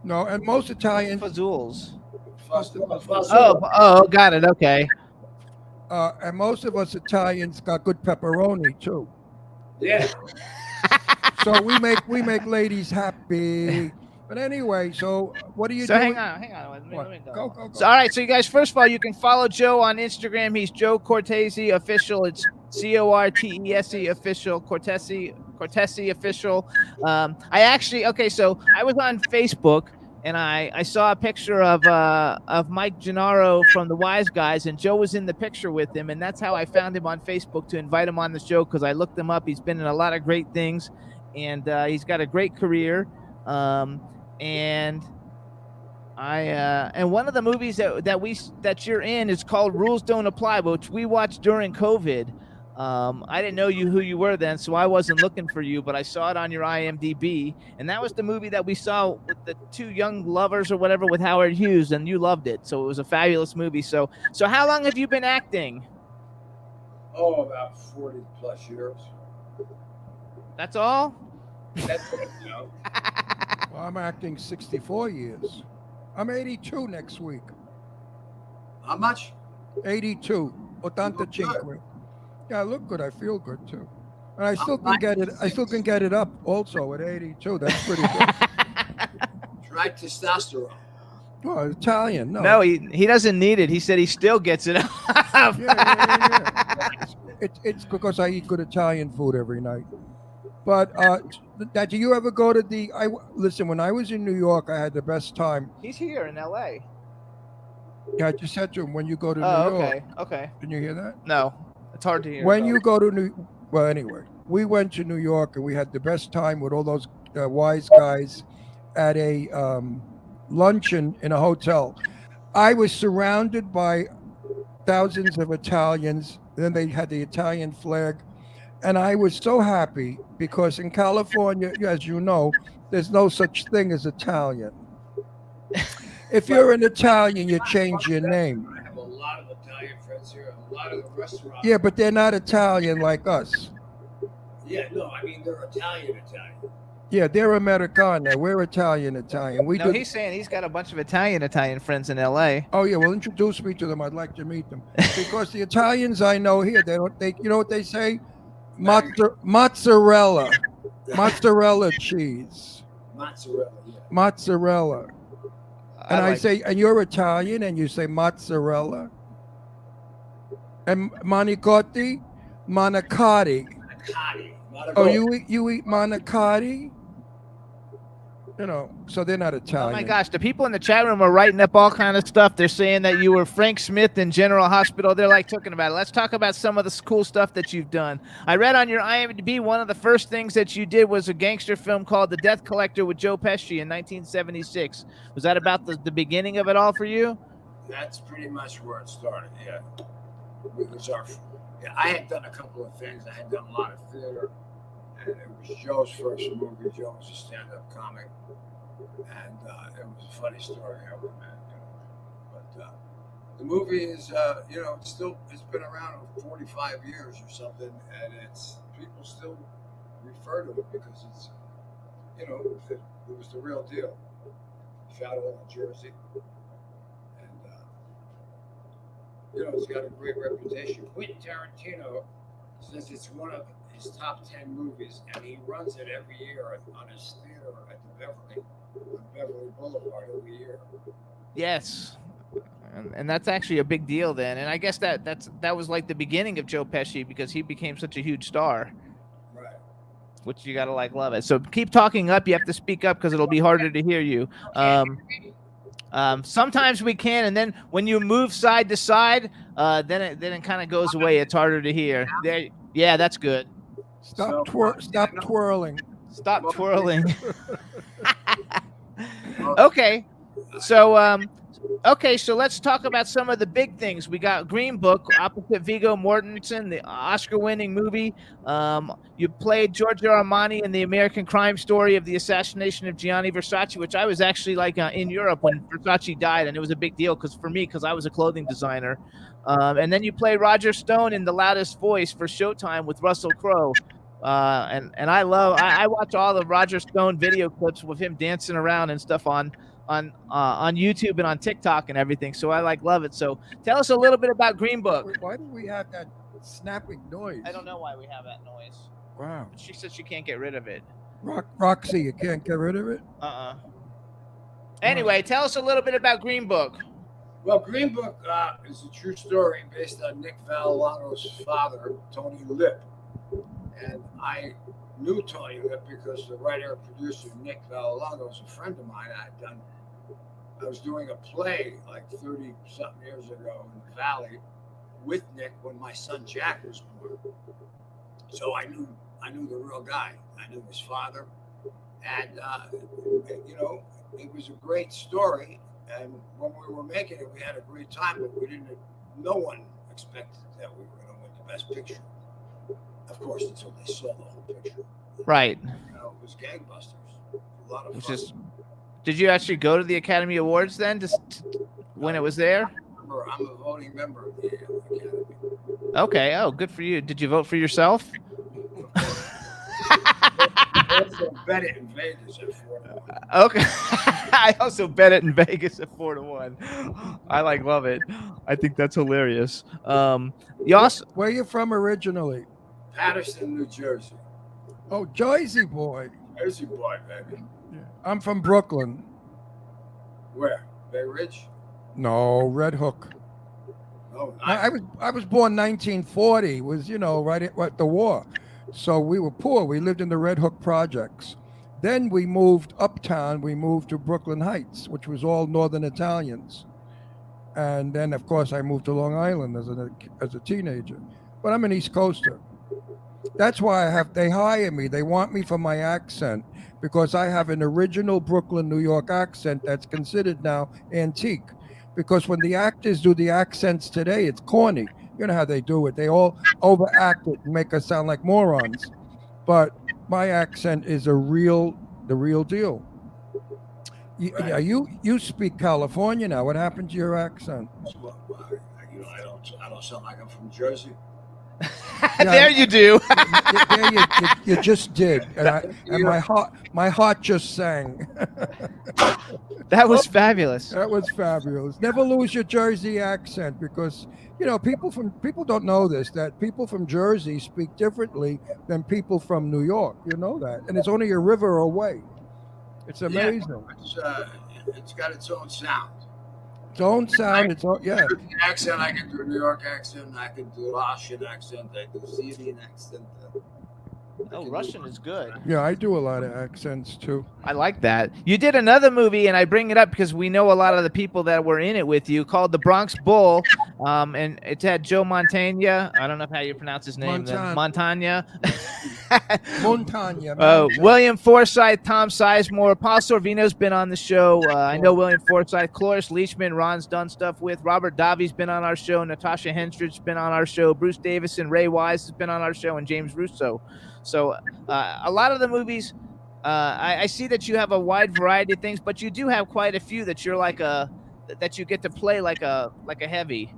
no, and most Italians Fazools. Fazools. Oh, got it. Okay. and most of us Italians got good pepperoni too. Yeah. So we make ladies happy. But anyway, so what are you So doing? hang on. Let What? me Go. So, all right, so you guys, first of all, you can follow Joe on Instagram. He's Joe Cortese Official. It's Cortese Official. Cortese Official. So I was on Facebook and I saw a picture of Mike Gennaro from the Wise Guys, and Joe was in the picture with him, and that's how I found him on Facebook to invite him on the show, because I looked him up. He's been in a lot of great things, and he's got a great career. And one of the movies that you're in is called Rules Don't Apply, which we watched during COVID. I didn't know who you were then, so I wasn't looking for you, but I saw it on your IMDb, and that was the movie that we saw with the two young lovers or whatever with Howard Hughes, and you loved it. So it was a fabulous movie. So how long have you been acting? Oh, about 40 plus years. That's all? That's it, Well, I'm acting 64 years. I'm 82 next week. How much? 82. Good. Yeah, I look good. I feel good too. And I still can get it. I still can get it up also at 82. That's pretty good. Try testosterone. Well, Italian. No, he doesn't need it. He said he still gets it up. Yeah. It's because I eat good Italian food every night. But now, do you ever go to the? Listen. When I was in New York, I had the best time. He's here in L.A. Yeah, I just said to him, when you go to Oh, New York. okay. Can you hear that? No, it's hard to hear. When you go to well, anyway, we went to New York and we had the best time with all those wise guys at a luncheon in a hotel. I was surrounded by thousands of Italians. Then they had the Italian flag. And I was so happy because in California, as you know, there's no such thing as Italian. If you're an Italian, you change your name. I have a lot of Italian friends here. A lot of the restaurants. Yeah, but they're not Italian like us. Yeah, no, I mean they're Italian. Yeah, they're Americana. We're Italian. No, he's saying he's got a bunch of Italian friends in L.A. Oh yeah, well introduce me to them. I'd like to meet them because the Italians I know here, you know what they say? Mozzarella cheese. Mozzarella, yeah. Mozzarella. And I say, and you're Italian, and you say mozzarella. And manicotti, manicotti. Manicotti. Oh, you eat manicotti? So they're not Italian. Oh my gosh, the people in the chat room are writing up all kind of stuff. They're saying that you were Frank Smith in General Hospital. They're like talking about it. Let's talk about some of the cool stuff that you've done. I read on your IMDb one of the first things that you did was a gangster film called The Death Collector with Joe Pesci in 1976. Was that about the beginning of it all for you? That's pretty much where it started, yeah. I had done a couple of things. I had done a lot of theater. And it was Joe's first movie. Joe was a stand-up comic, and it was a funny story how we met. But the movie is, it's been around 45 years or something, and people still refer to it because it's, it was the real deal. Shot all in Jersey, and it's got a great reputation. Quentin Tarantino says it's one of his top 10 movies, and he runs it every year on his theater at the Beverly Boulevard every year. Yes, and that's actually a big deal then. And I guess that was like the beginning of Joe Pesci because he became such a huge star. Right. Which you gotta love it. So keep talking up. You have to speak up because it'll be harder to hear you. Sometimes we can, and then when you move side to side, then it kind of goes away. It's harder to hear. There, yeah, that's good. Stop twirling. Stop twirling. Okay. So, okay, so let's talk about some of the big things. We got Green Book, opposite Viggo Mortensen, the Oscar-winning movie. You played Giorgio Armani in the American Crime Story of the assassination of Gianni Versace, which I was actually like in Europe when Versace died, and it was a big deal because I was a clothing designer. And then you play Roger Stone in The Loudest Voice for Showtime with Russell Crowe. And I watch all the Roger Stone video clips with him dancing around and stuff on YouTube and on TikTok and everything. So I love it. So tell us a little bit about Green Book. Wait, why do we have that snapping noise? I don't know why we have that noise. Wow. She said she can't get rid of it. Roxy, you can't get rid of it? Anyway, tell us a little bit about Green Book. Well, Green Book is a true story based on Nick Valolano's father, Tony Lip. And I knew Tony Lip because the writer and producer Nick Valolano is a friend of mine. I was doing a play like 30-something years ago in the Valley with Nick when my son Jack was born. So I knew the real guy. I knew his father, and it was a great story. And when we were making it, we had a great time, but no one expected that we were going to win the Best Picture. Of course, until they saw the whole picture. Right. It was gangbusters. A lot of fun. Did you actually go to the Academy Awards then, when it was there? I'm a voting member of the Academy. Okay. Oh, good for you. Did you vote for yourself? I also bet it in Vegas at 4-1. Okay. I also bet it in Vegas at 4-1. I love it. I think that's hilarious. You also, Where are you from originally? Patterson, New Jersey. Oh, Jersey boy. Jersey boy, baby. I'm from Brooklyn. Where? Bay Ridge? No, Red Hook. No, I was born 1940. Was right at the war, so we were poor. We lived in the Red Hook projects. Then we moved uptown. We moved to Brooklyn Heights, which was all Northern Italians. And then, of course, I moved to Long Island as a teenager. But I'm an East Coaster. That's why they hire me. They want me for my accent because I have an original Brooklyn, New York accent that's considered now antique. Because when the actors do the accents today, it's corny. You know how they do it. They all overact it and make us sound like morons. But my accent is the real deal. Right. You speak California now. What happened to your accent? Well, I don't sound like I'm from Jersey. there you do. you just did, and my heart just sang. That was fabulous. That was fabulous. Never lose your Jersey accent because people don't know this, that people from Jersey speak differently than people from New York. You know that, and it's only a river away. It's amazing. Yeah, it's got its own sound. Its own sound. Accent. I can do a New York accent. I can do a Russian accent. I do Syrian accent. Oh, Russian is good. Yeah, I do a lot of accents too. I like that. You did another movie, and I bring it up because we know a lot of the people that were in it with you, called The Bronx Bull, and it had Joe Montana. I don't know how you pronounce his name. Montana. William Forsythe, Tom Sizemore, Paul Sorvino's been on the show. I know William Forsythe, Cloris Leachman, Ron's done stuff with. Robert Davi's been on our show. Natasha Henstridge's been on our show. Bruce Davison, Ray Wise has been on our show, and James Russo. So a lot of the movies, I see that you have a wide variety of things, but you do have quite a few that you're that you get to play like a heavy.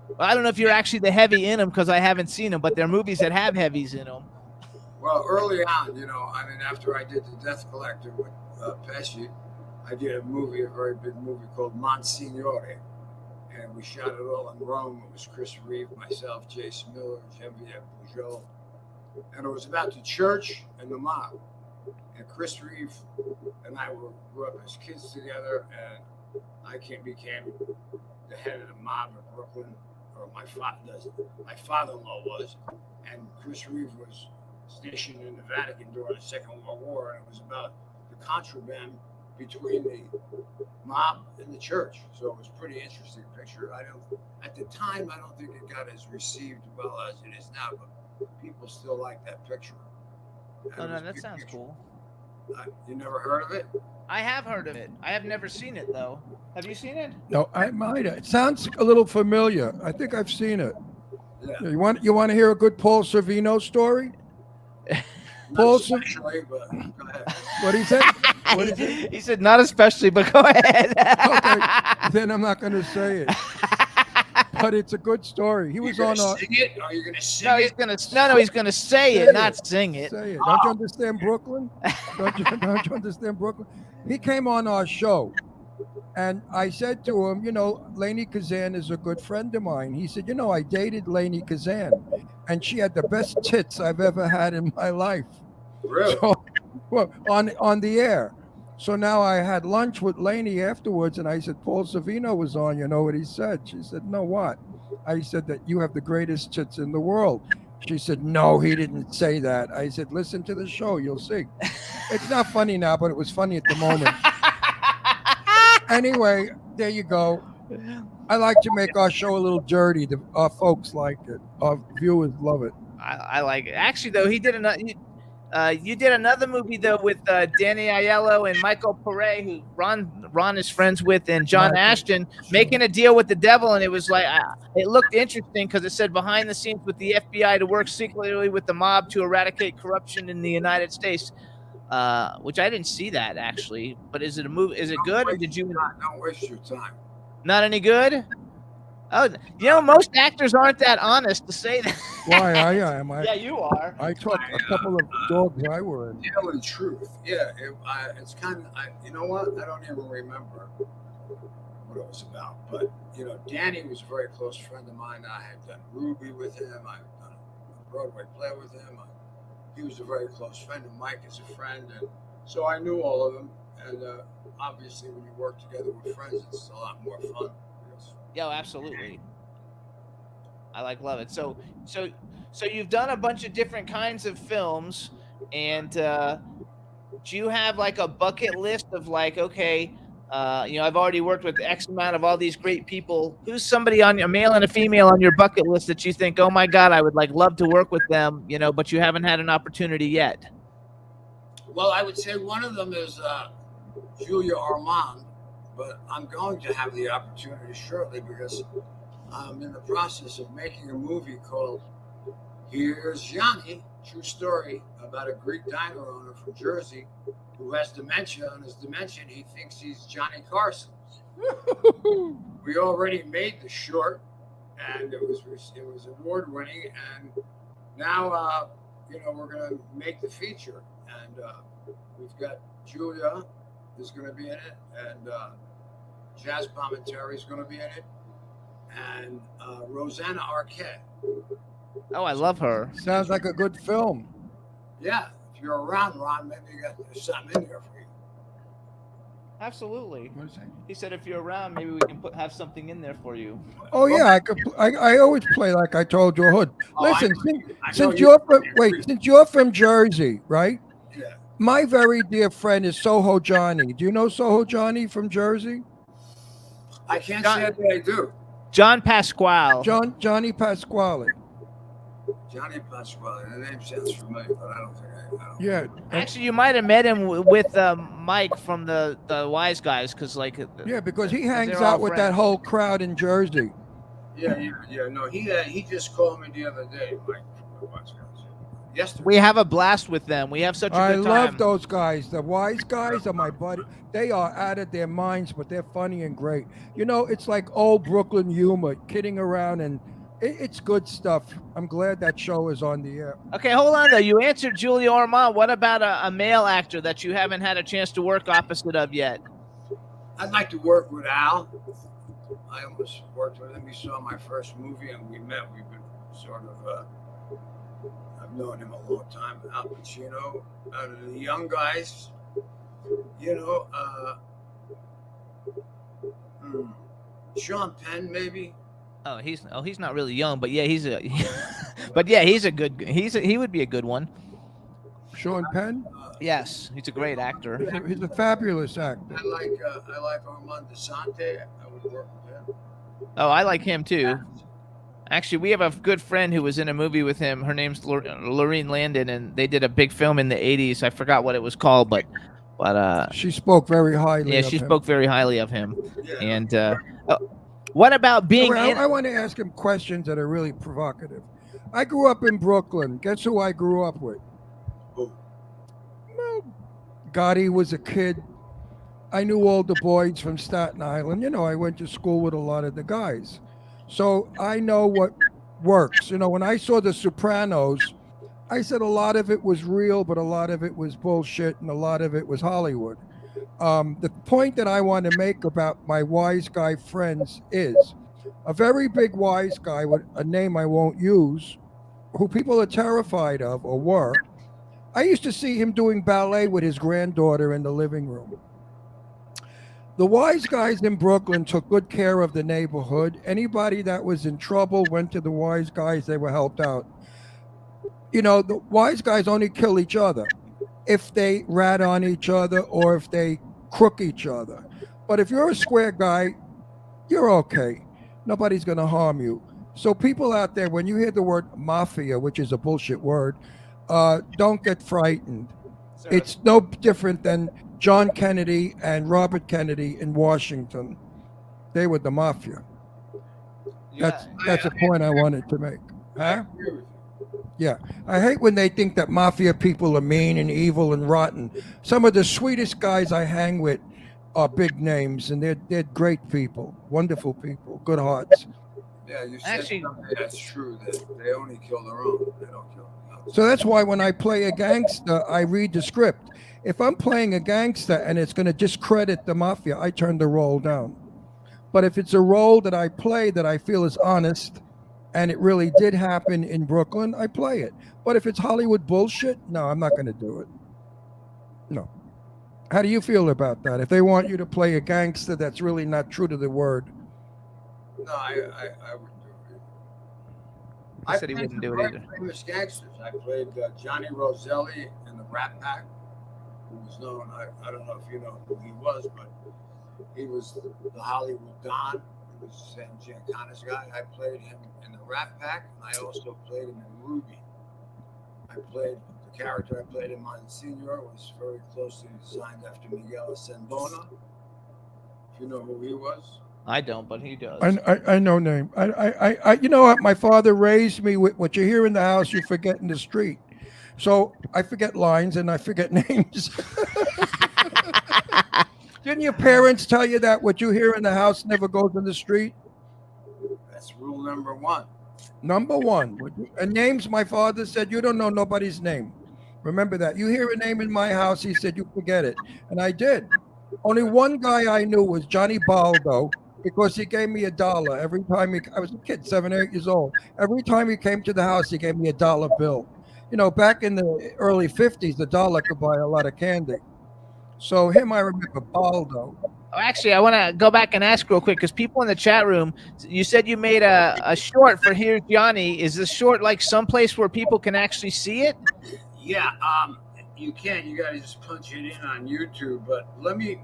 Well, I don't know if you're actually the heavy in them because I haven't seen them, but there are movies that have heavies in them. Well, early on, after I did The Death Collector with Pesci, I did a very big movie called Monsignore, and we shot it all in Rome. It was Chris Reeve, myself, Jason Miller, Genevieve Bujold. And it was about the church and the mob. And Chris Reeve and I grew up as kids together, and I became the head of the mob in Brooklyn, or my father-in-law was, and Chris Reeve was stationed in the Vatican during the Second World War, and it was about the contraband between the mob and the church. So it was a pretty interesting picture. At the time, I don't think it got as received well as it is now, but people still like that picture. Oh, no, that sounds cool. You never heard of it? I have heard of it. I have never seen it though. Have you seen it? No, I might. It sounds a little familiar. I think I've seen it. Yeah. You want to hear a good Paul Sorvino story? Paul Not Sor- especially, but go ahead. What he said? What is it? He said not especially, but go ahead. Okay, then I'm not going to say it. But it's a good story. He You was gonna on. sing it? Are you gonna sing No, he's it? gonna he's gonna say Say it, it. not sing it. Say it. Don't you understand Brooklyn? Don't you understand Brooklyn? He came on our show, and I said to him, you know, Lainey Kazan is a good friend of mine. He said, you know, I dated Lainey Kazan, and she had the best tits I've ever had in my life. Really? So, well, on the air. So now I had lunch with Lainey afterwards, and I said, Paul Sorvino was on. You know what he said? She said, no, what? I said that you have the greatest tits in the world. She said, no, he didn't say that. I said, listen to the show, you'll see. It's not funny now, but it was funny at the moment. Anyway, there you go. I like to make our show a little dirty. Our folks like it. Our viewers love it. I like it. Actually, though, he did another. You did another movie though with Danny Aiello and Michael Pare, who Ron is friends with, and John Michael, Ashton, making a deal with the devil, and it was like it looked interesting because it said behind the scenes with the FBI to work secretly with the mob to eradicate corruption in the United States, which I didn't see that actually. But is it a movie? Is it good, or did you Don't waste your time. not any good? Oh, you know, most actors aren't that honest to say that. Why I am. Yeah, you are. I took a couple of dogs I were in. Telling the truth. Yeah, it's kind of. You know what? I don't even remember what it was about. But you know, Danny was a very close friend of mine. I had done Ruby with him. I've done a Broadway play with him. He was a very close friend, and Mike is a friend, and so I knew all of them. And obviously, when you work together with friends, it's a lot more fun. Because Yo, absolutely. I love it. So you've done a bunch of different kinds of films, and do you have like a bucket list of like, okay, I've already worked with X amount of all these great people. Who's somebody on your male and a female on your bucket list that you think, oh my God, I would like love to work with them, but you haven't had an opportunity yet? Well, I would say one of them is Julia Ormond, but I'm going to have the opportunity shortly because I'm in the process of making a movie called Here's Johnny, true story about a Greek diner owner from Jersey who has dementia. On his dementia, he thinks he's Johnny Carson. We already made the short, and it was award winning, and now we're going to make the feature, and we've got Julia is going to be in it, and Jazz Palminteri is going to be in it, and Rosanna Arquette. Oh, I love her. Sounds like a good film. Yeah, if you're around, Ron, maybe there's something in there for you. Absolutely. What is that? He said if you're around, maybe we can have something in there for you. Oh yeah, I could. I always play like I told you, Hood. Listen, I know since you- you're from since you're from Jersey, right? Yeah. My very dear friend is Soho Johnny. Do you know Soho Johnny from Jersey? I can't say that I do. John Pasquale. Johnny Pasquale. Johnny Pasquale. The name sounds familiar, but I don't think I don't. Yeah. Actually, you might have met him with Mike from the Wise Guys, because Yeah, because he hangs they're all out with that friends. whole crowd in Jersey. Yeah. No, he just called me the other day, Mike. Yesterday. we have a blast with them. We have such a I good time. love those guys. The Wise Guys are my buddy. They are out of their minds, but they're funny and great. It's like old Brooklyn humor, kidding around, and it's good stuff. I'm glad that show is on the air. Okay, hold on though. You answered Julia Ormond. What about a male actor that you haven't had a chance to work opposite of yet? I'd like to work with Al. I almost worked with him. He saw my first movie, and we met. We've been sort of. I've known him a long time. Al Pacino, out of the young guys, Sean Penn maybe. Oh, he's not really young, but yeah, he's a good. He would be a good one. Sean Penn, Yes, he's a great actor. he's a fabulous actor. I like Armand Desante. I would work with him. Oh, I like him too. Actually, we have a good friend who was in a movie with him. Her name's Lorene Landon, and they did a big film in the '80s. I forgot what it was called, but She spoke very highly. yeah, of she him. spoke very highly of him. Yeah. And what about being in? I want to ask him questions that are really provocative. I grew up in Brooklyn. Guess who I grew up with? Who? Well, Gotti was a kid. I knew all the boys from Staten Island. You know, I went to school with a lot of the guys. So I know what works. You know, when I saw The Sopranos, I said a lot of it was real, but a lot of it was bullshit and a lot of it was Hollywood. The point that I want to make about my wise guy friends is a very big wise guy with a name I won't use, who people are terrified of or were. I used to see him doing ballet with his granddaughter in the living room. The wise guys in Brooklyn took good care of the neighborhood. Anybody that was in trouble went to the wise guys, they were helped out. You know, the wise guys only kill each other if they rat on each other or if they crook each other. But if you're a square guy, you're okay. Nobody's going to harm you. So people out there, when you hear the word mafia, which is a bullshit word, don't get frightened. It's no different than John Kennedy and Robert Kennedy in Washington. They were the mafia. That's a point I wanted to make. Huh? agree with you. Yeah. I hate when they think that mafia people are mean and evil and rotten. Some of the sweetest guys I hang with are big names, and they're great people, wonderful people, good hearts. Yeah, you said Actually- something that's true, that they only kill their own. They don't kill others. So that's why when I play a gangster, I read the script. If I'm playing a gangster and it's going to discredit the mafia, I turn the role down. But if it's a role that I play that I feel is honest and it really did happen in Brooklyn, I play it. But if it's Hollywood bullshit, no, I'm not going to do it. No. How do you feel about that? If they want you to play a gangster that's really not true to the word. No, I wouldn't do it. He said he played wouldn't do some it very either. Famous gangsters. I played Johnny Roselli in the Rat Pack, who was known. I don't know if you know who he was, but he was the Hollywood Don. He was Sam Giancana's guy. I played him in the Rat Pack, and I also played him in Ruby. I played the character I played in Monsignor was very closely designed after Miguel Sandona. If you know who he was. I don't, but he does. I know name. I you know what? My father raised me with what you hear in the house, you forget in the street. So I forget lines and I forget names. Didn't your parents tell you that what you hear in the house never goes in the street? That's rule number one. Number one. And names, my father said, you don't know nobody's name. Remember that. You hear a name in my house, he said, you forget it. And I did. Only one guy I knew was Johnny Baldo, because he gave me $1 every time I was a kid, 7 or 8 years old. Every time he came to the house, he gave me $1 bill. You know, back in the early 50s, $1 could buy a lot of candy. So him, I remember, Baldo. Actually, I want to go back and ask real quick because people in the chat room, you said you made a short for Here's Johnny. Is this short like someplace where people can actually see it? Yeah, you can. You got to just punch it in on YouTube. But let me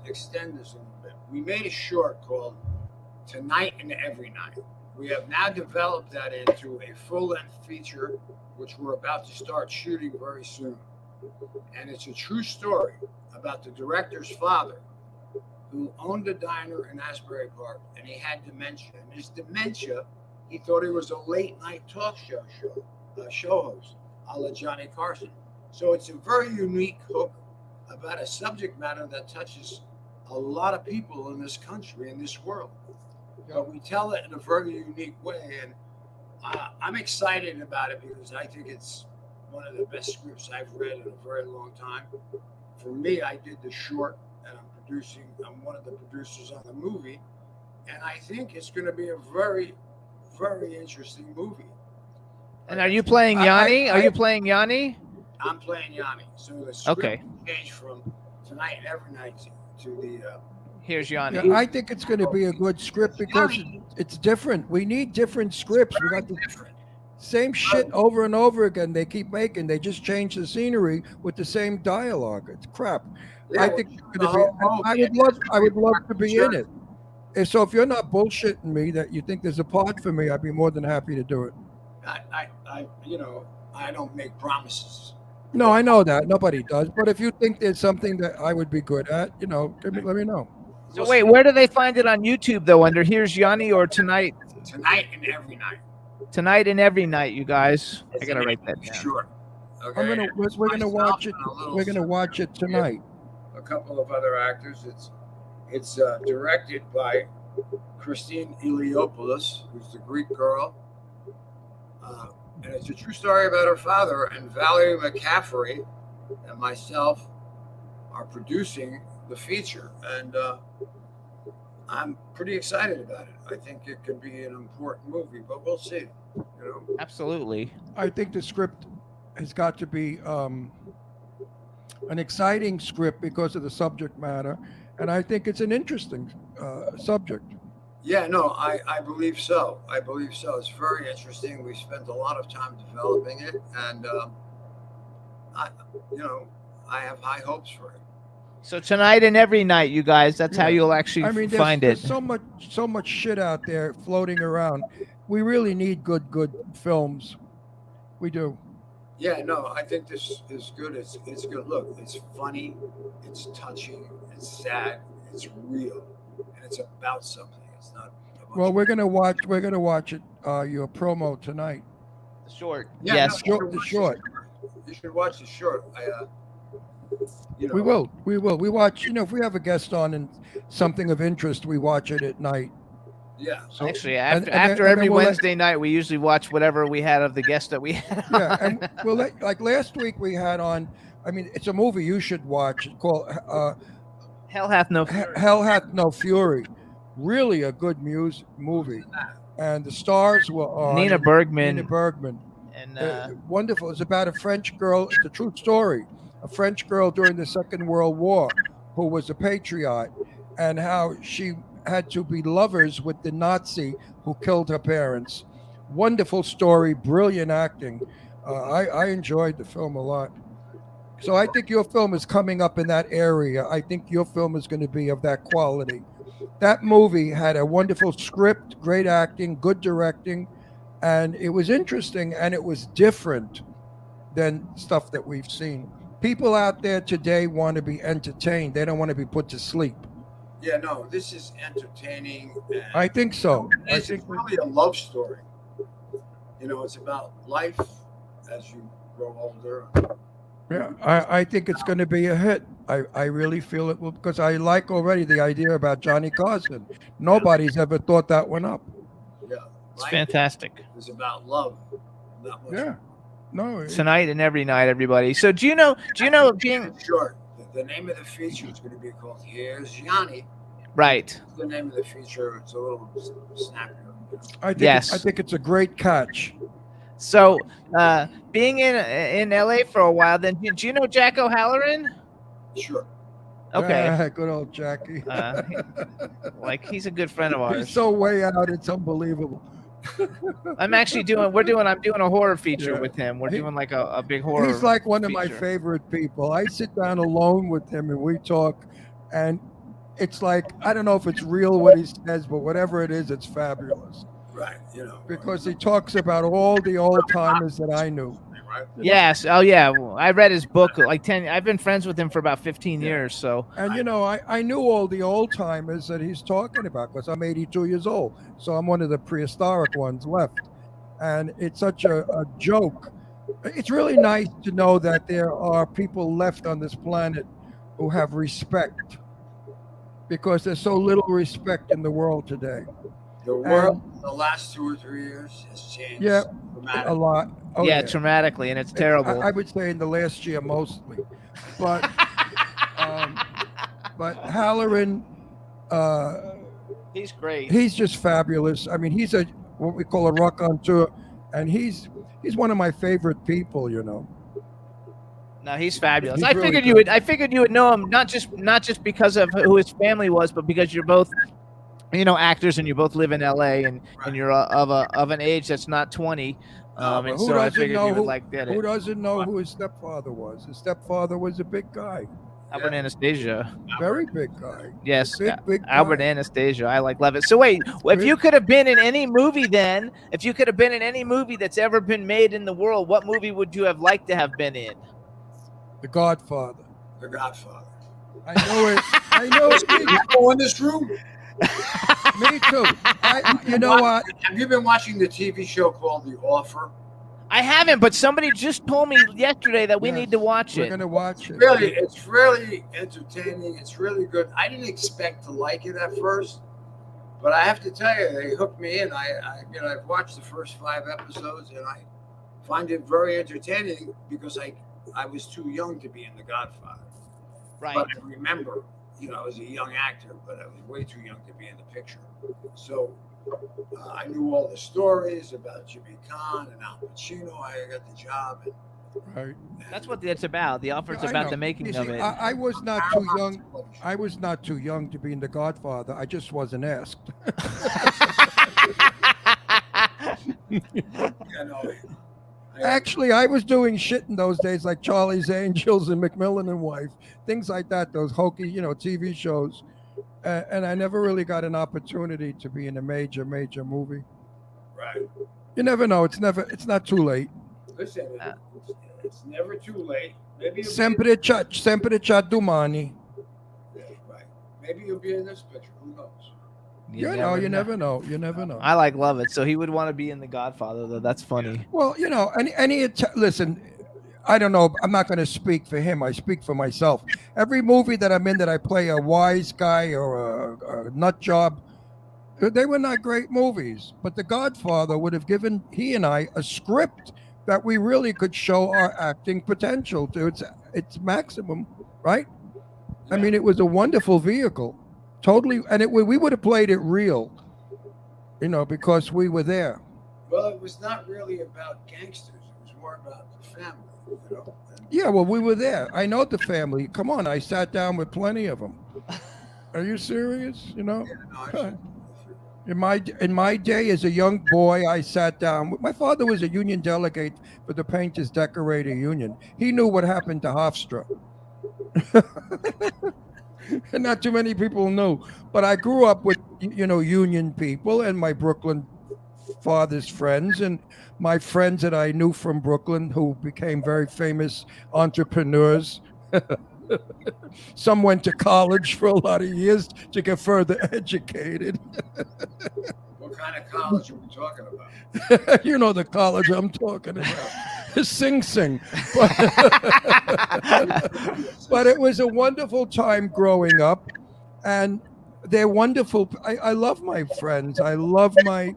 extend this a little bit. We made a short called Tonight and Every Night. We have now developed that into a full-length feature, which we're about to start shooting very soon. And it's a true story about the director's father, who owned a diner in Asbury Park, and he had dementia. And his dementia, he thought he was a late-night talk show host, a la Johnny Carson. So it's a very unique hook about a subject matter that touches a lot of people in this country, in this world. But we tell it in a very unique way, and I'm excited about it because I think it's one of the best scripts I've read in a very long time. For me, I did the short, and I'm one of the producers on the movie, and I think it's going to be a very, very interesting movie. And are you playing Yanni? Are you playing Yanni? I'm playing Yanni. So the script Okay. changed from Tonight and Every Night to the Here's Yanni. Yeah, I think it's going to be a good script because it's different. We need different scripts. We got the different. same shit over and over again. They keep making. They just change the scenery with the same dialogue. It's crap. Yeah, I think it's the going to whole be. I would love to be in it. So if you're not bullshitting me that you think there's a part for me, I'd be more than happy to do it. I don't make promises. No, I know that nobody does. But if you think there's something that I would be good at, let me know. So wait, where do they find it on YouTube though? Under Here's Yanni or Tonight? Tonight and every night. Tonight and Every Night, you guys. I gotta write that down. Sure. Okay. We're gonna watch it. Myself and a little We're gonna watch it tonight. A couple of other actors. It's directed by Christine Iliopoulos, who's the Greek girl, and it's a true story about her father. And Valerie McCaffrey and myself are producing the feature, and I'm pretty excited about it. I think it could be an important movie, but we'll see. Absolutely. I think the script has got to be an exciting script because of the subject matter, and I think it's an interesting subject. Yeah, no, I believe so. I believe so. It's very interesting. We spent a lot of time developing it, and I have high hopes for it. So Tonight and Every Night, you guys. That's how Yeah. you'll actually I mean, find there's it. so much shit out there floating around. We really need good films. We do. Yeah, no, I think this is good. It's good. Look, it's funny, it's touching, it's sad, it's real, and it's about something. It's not. Well, we're gonna watch it. Your promo tonight. The short. Yeah, Yes. no, The short. You should watch the short. We will. We watch. If we have a guest on and something of interest, we watch it at night. Yeah. So, Actually, and after then every we'll let- Wednesday night, we usually watch whatever we had of the guest that we had. Yeah, and like last week we had on. I mean, it's a movie you should watch. It's called Hell Hath No Fury. Hell Hath No Fury. Really a good movie, and the stars were on Nina Bergman. Nina Bergman. And Wonderful. It's about a French girl. It's a true story. A French girl during the Second World War who was a patriot, and how she had to be lovers with the Nazi who killed her parents. Wonderful story, brilliant acting. I enjoyed the film a lot. So I think your film is coming up in that area. I think your film is going to be of that quality. That movie had a wonderful script, great acting, good directing, and it was interesting and it was different than stuff that we've seen. People out there today want to be entertained. They don't want to be put to sleep. Yeah, no, this is entertaining. And I think so. I it's think really a love story. It's about life as you grow older. yeah, I think it's going to be a hit. I really feel it will, because I like already the idea about Johnny Carson. Nobody's ever thought that one up. Yeah. it's Life fantastic. is about love. Not much. Yeah. No. Tonight and Every Night, everybody. So do you know being Short. The name of the feature is going to be called Here's Yanni. right? The name of the feature, it's a little snappier. I think Yes. I think it's a great catch. So being in LA for a while, then do you know Jack O'Halloran? Sure. Okay. Good old Jackie. He's a good friend of He's ours. so way out. It's unbelievable. I'm doing a horror feature Yeah. with him. We're He- doing like a big horror. He's like one of my feature. favorite people. I sit down alone with him and we talk, and it's like, I don't know if it's real what he says, but whatever it is, it's fabulous Right. because he talks about all the old timers that I knew. Right. Yes. Oh yeah. I read his book like 10. I've been friends with him for about 15 years. So And I knew all the old timers that he's talking about because I'm 82 years old, so I'm one of the prehistoric ones left. And it's such a joke. It's really nice to know that there are people left on this planet who have respect, because there's so little respect in the world today. The world in the last 2 or 3 years has changed. Yeah, dramatically. A lot. Oh, yeah, dramatically, and it's terrible. I would say in the last year mostly, but Halloran, He's great. he's just fabulous. I mean, he's what we call a raconteur, and he's one of my favorite people. No, he's fabulous. He's I really figured good. I figured you would know him not just because of who his family was, but because you're both, actors, and you both live in LA, and you're of an age that's not 20. But And who so I doesn't figured know you would like that. who doesn't know who his stepfather was? His stepfather was a big guy. Albert Anastasia. Very big guy. Yes, Big Albert guy. Anastasia. I love it. So wait, if you could have been in any movie, then if you could have been in any movie that's ever been made in the world, what movie would you have liked to have been in? The Godfather. The Godfather. I know it. I know it. People in this room. Me too. You know what? Have you been watching the TV show called The Offer? I haven't, but somebody just told me yesterday that we Yes, need to watch We're it. gonna watch it. It's really entertaining. It's really good. I didn't expect to like it at first, but I have to tell you, they hooked me in. I've watched the first 5 episodes, and I find it very entertaining because I was too young to be in The Godfather. Right. But I remember, I was a young actor, but I was way too young to be in the picture. So I knew all the stories about Jimmy Kahn and Al Pacino. I got the job. Right. That's what it's about. The offer's I about know. the making You of see, it. I was not too young. I was not too young to be in The Godfather. I just wasn't asked. Actually, I was doing shit in those days, like Charlie's Angels and McMillan and Wife, things like that. Those hokey, TV shows, and I never really got an opportunity to be in a major movie. Right. You never know. It's not too late. Listen, it's never too late. Maybe you'll Sempre c'è domani. Right. Maybe you'll be in this picture. Who knows? You never know. You never know. I love it. So he would want to be in The Godfather, though. That's funny. Well, listen, I don't know. I'm not going to speak for him. I speak for myself. Every movie that I'm in that I play a wise guy or a nut job, they were not great movies. But The Godfather would have given he and I a script that we really could show our acting potential to its maximum, right? I mean, it was a wonderful vehicle. Totally, and we would have played it real, because we were there. Well, it was not really about gangsters. It was more about the family, Yeah, well, we were there. I know the family. Come on, I sat down with plenty of them. Are you serious? Yeah, no, I In my day as a young boy, I sat down. My father was a union delegate for the Painters Decorator Union. He knew what happened to Hofstra. And not too many people knew. But I grew up with, union people and my Brooklyn father's friends and my friends that I knew from Brooklyn who became very famous entrepreneurs. Some went to college for a lot of years to get further educated. What kind of college are we talking about? You know the college I'm talking about. Sing Sing. But it was a wonderful time growing up, and they're wonderful. I love my friends. I love my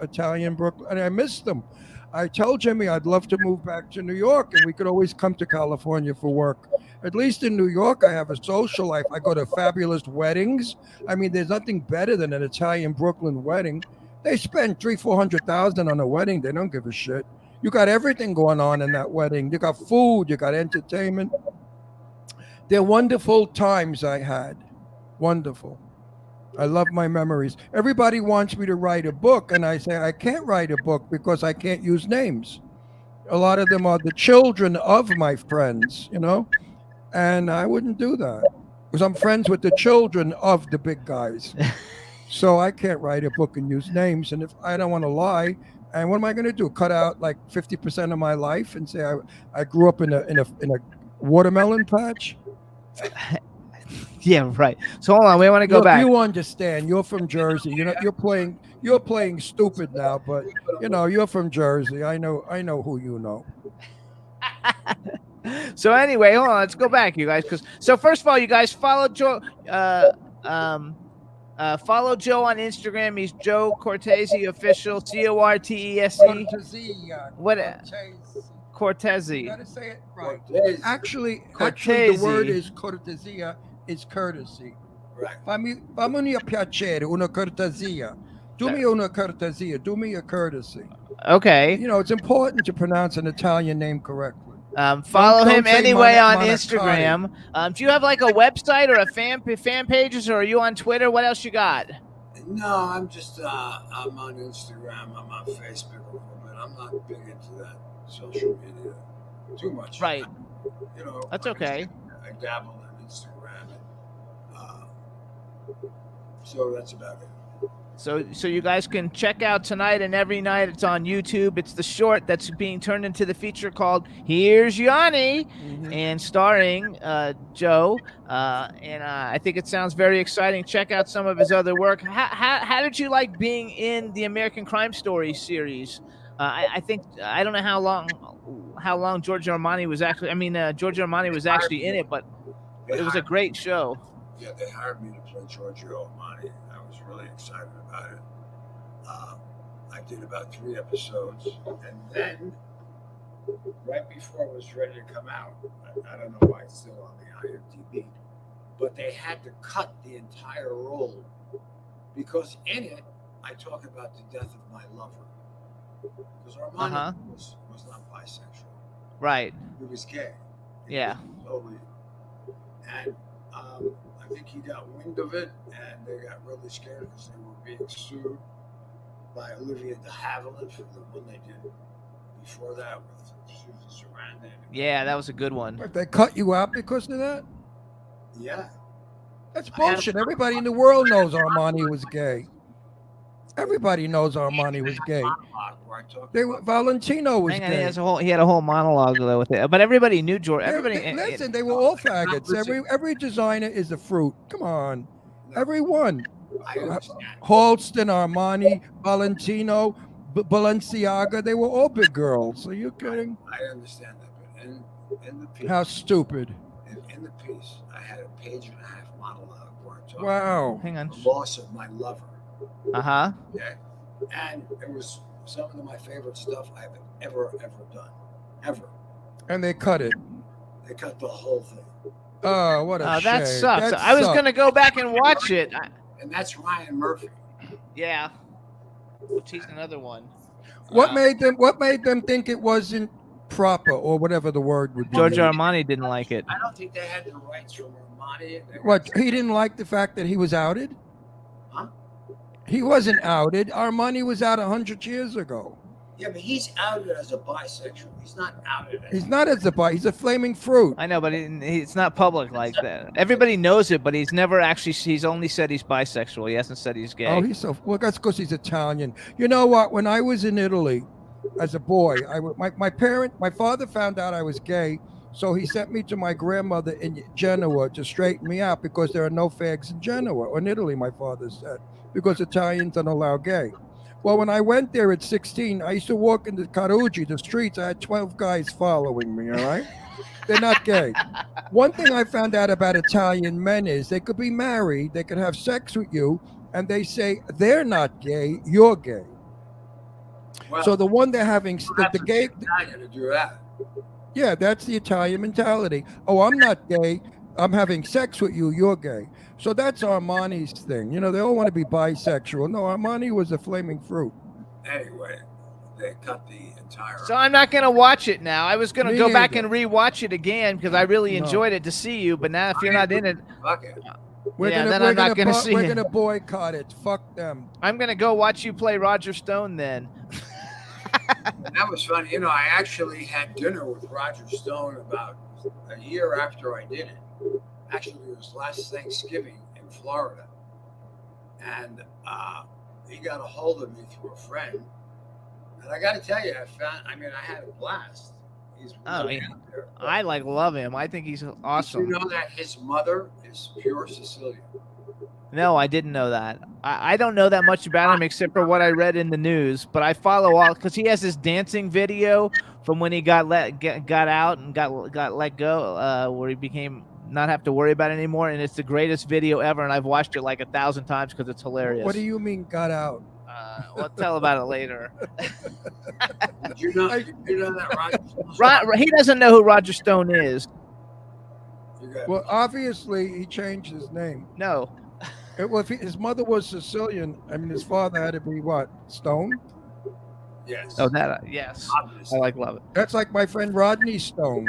Italian Brooklyn, and I miss them. I told Jimmy I'd love to move back to New York, and we could always come to California for work. At least in New York, I have a social life. I go to fabulous weddings. I mean, there's nothing better than an Italian Brooklyn wedding. They spend $300,000-400,000 on a wedding. They don't give a shit. You got everything going on in that wedding. You got food. You got entertainment. They're wonderful times I had. Wonderful. I love my memories. Everybody wants me to write a book, and I say I can't write a book because I can't use names. A lot of them are the children of my friends, and I wouldn't do that because I'm friends with the children of the big guys. So I can't write a book and use names, and if I don't want to lie, and what am I going to do? Cut out like 50% of my life and say I grew up in a watermelon patch? Yeah, right. So hold on, we want to go Look, back. you understand? You're from Jersey. You're playing stupid now, but you're from Jersey. I know who you know. So anyway, hold on, let's go back, you guys. So first of all, you guys follow Joe. Follow Joe on Instagram. He's Joe Cortese Official. Cortese. What? Cortese. You gotta say it right. Cortez. Actually, the Cortese. word is cortesia, is courtesy. Right. Fammi a piacere, una cortesia. Do me una cortesia. Do me a courtesy. Okay. It's important to pronounce an Italian name correctly. Follow Don't him say anyway on Monacotti. Instagram. Do you have like a website or a fan pages, or are you on Twitter? What else you got? No, I'm just I'm on Instagram. I'm on Facebook a little bit. I'm not big into that social media too much. Right. You know, That's like I okay. said, I dabble in it So that's about it. So you guys can check out Tonight and Every Night. It's on YouTube. It's the short that's being turned into the feature called Here's Yanni, and starring Joe. And I think it sounds very exciting. Check out some of his other work. How did you like being in the American Crime Story series? I think I don't know how long Giorgio Armani was actually. I mean, Giorgio Armani was actually in it, but it was a great show. Yeah, they hired me to play Giorgio Armani. I was really excited about it. I did about 3 episodes, and then right before it was ready to come out, I don't know why it's still on the IMDb, but they had to cut the entire role because in it I talk about the death of my lover. Because Armani was not bisexual. Right. He was gay. Yeah. Totally. And I think he got wind of it, and they got really scared because they were being sued by Olivia de Havilland for the one they did before that with Susan Sarandon. Yeah, that was a good one. But they cut you out because of that? Yeah. That's bullshit. Everybody in the world knows Armani was gay. Everybody knows Armani was gay. Valentino was Hang on, gay. he had a whole monologue though with it, but everybody knew George. Everybody, Listen, they were all faggots. Every designer is a fruit. Come on, everyone. Halston, Armani, Valentino, Balenciaga. They were all big girls. Are you kidding? I understand that, but in the piece, How stupid. in the piece, I had a 1.5-page monologue where I talked Wow. Hang on. about the loss of my lover. Uh-huh. Yeah. And it was some of my favorite stuff I've ever done. Ever. And they cut it. They cut the whole thing. Oh, what a shame. That sucks. That I was sucks. gonna go back and watch it. And that's Ryan Murphy. Yeah. Which he's another one. What made them think it wasn't proper or whatever the word would be? Giorgio Armani didn't like it. I don't think they had the rights from Armani. What, he didn't like the fact that he was outed? Huh? He wasn't outed. Armani was out 100 years ago. Yeah, but he's outed as a bisexual. He's not outed as He's not as a bi. He's a flaming fruit. I know, but it's not public like that. Everybody knows it, but he's never actually. He's only said he's bisexual. He hasn't said he's gay. Oh, he's so well. That's because he's Italian. You know what? When I was in Italy as a boy, my father found out I was gay, so he sent me to my grandmother in Genoa to straighten me out because there are no fags in Genoa or in Italy. My father said because Italians don't allow gay. Well, when I went there at 16, I used to walk into Carugi, the streets. I had 12 guys following me, all right? They're not gay. One thing I found out about Italian men is they could be married, they could have sex with you, and they say they're not gay, you're gay. well, So the one they're having, the gay, Italian to do that. yeah, that's the Italian mentality. Oh, I'm not gay, I'm having sex with you, you're gay. So that's Armani's thing. You know, they all want to be bisexual. No, Armani was a flaming fruit. Anyway, they cut the entire. So I'm not gonna watch it now. I was gonna Me go back neither. and rewatch it again because I really No. enjoyed it to see you. But now if you're not in it, Fuck it. then I'm not gonna see we're it. gonna boycott it. Fuck them. I'm gonna go watch you play Roger Stone then. That was fun. You know, I actually had dinner with Roger Stone about a year after I did it. Actually, it was last Thanksgiving in Florida. And he got a hold of me through a friend. And I got to tell you, I had a blast. He's really yeah. out there. I love him. I think he's Did awesome. you know that his mother is pure Sicilian? No, I didn't know that. I don't know that much about him except for what I read in the news. But I follow all because he has this dancing video from when he got out and got let go, where he became not have to worry about it anymore, and it's the greatest video ever. And I've watched it like 1,000 times because it's hilarious. What do you mean got out? We'll tell about it later. Did you know that Roger Stone? He doesn't know who Roger Stone is. You got- Well, obviously he changed his name. No. Well, if his mother was Sicilian, I mean, his father had to be what? Stone? yes. Oh, that yes. I Obviously. love it. That's like my friend Rodney Stone.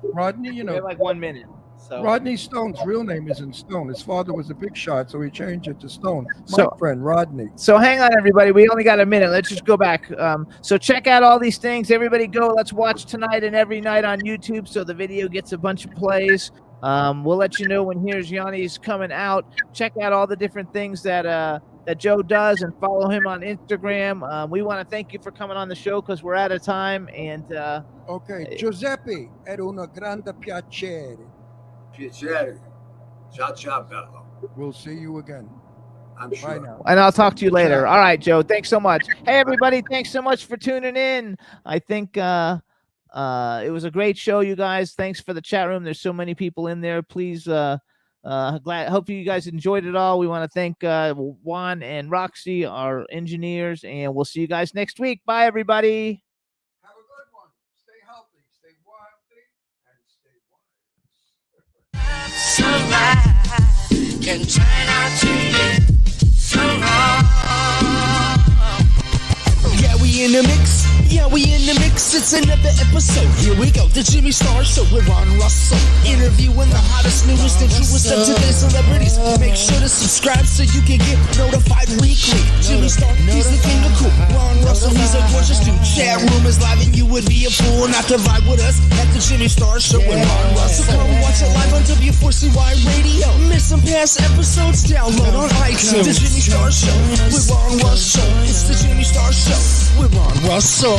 Rodney, you We have know, like 1 minute. So Rodney Stone's real name isn't Stone. His father was a big shot, so he changed it to Stone. My So- friend Rodney. So hang on, everybody. We only got a minute. Let's just go back. So check out all these things. Everybody go. Let's watch Tonight and Every Night on YouTube so the video gets a bunch of plays. We'll let you know when Here's Yanni's coming out. Check out all the different things that Joe does and follow him on Instagram. We want to thank you for coming on the show because we're out of time. And Okay, Giuseppe, era un grande piacere. Piacere. Ciao, ciao, bello. We'll see you again. I'm Bye sure. now. I'll talk to you later. All right, Joe. Thanks so much. Hey, everybody. Thanks so much for tuning in. I think it was a great show, you guys. Thanks for the chat room. There's so many people in there. Please, hope you guys enjoyed it all. We want to thank Juan and Roxy, our engineers, and we'll see you guys next week. Bye, everybody. Have a good one. Stay healthy, stay wealthy, and stay wise. Can turn out to be so wrong. Yeah, we in the mix. Yeah, we in the mix. It's another episode. Here we go. The Jimmy Star Show with Ron Russell. Interviewing the hottest, newest, and truest of today's celebrities. Make sure to subscribe so you can get notified weekly. Jimmy Star, he's the king of cool. Ron Russell, he's a gorgeous dude. Chat room is live and you would be a fool not to vibe with us at the Jimmy Star Show with Ron Russell. Come watch it live on W4CY Radio. Miss some past episodes? Download on iTunes. The Jimmy Star Show with Ron Russell. It's the Jimmy Star Show with Ron Russell.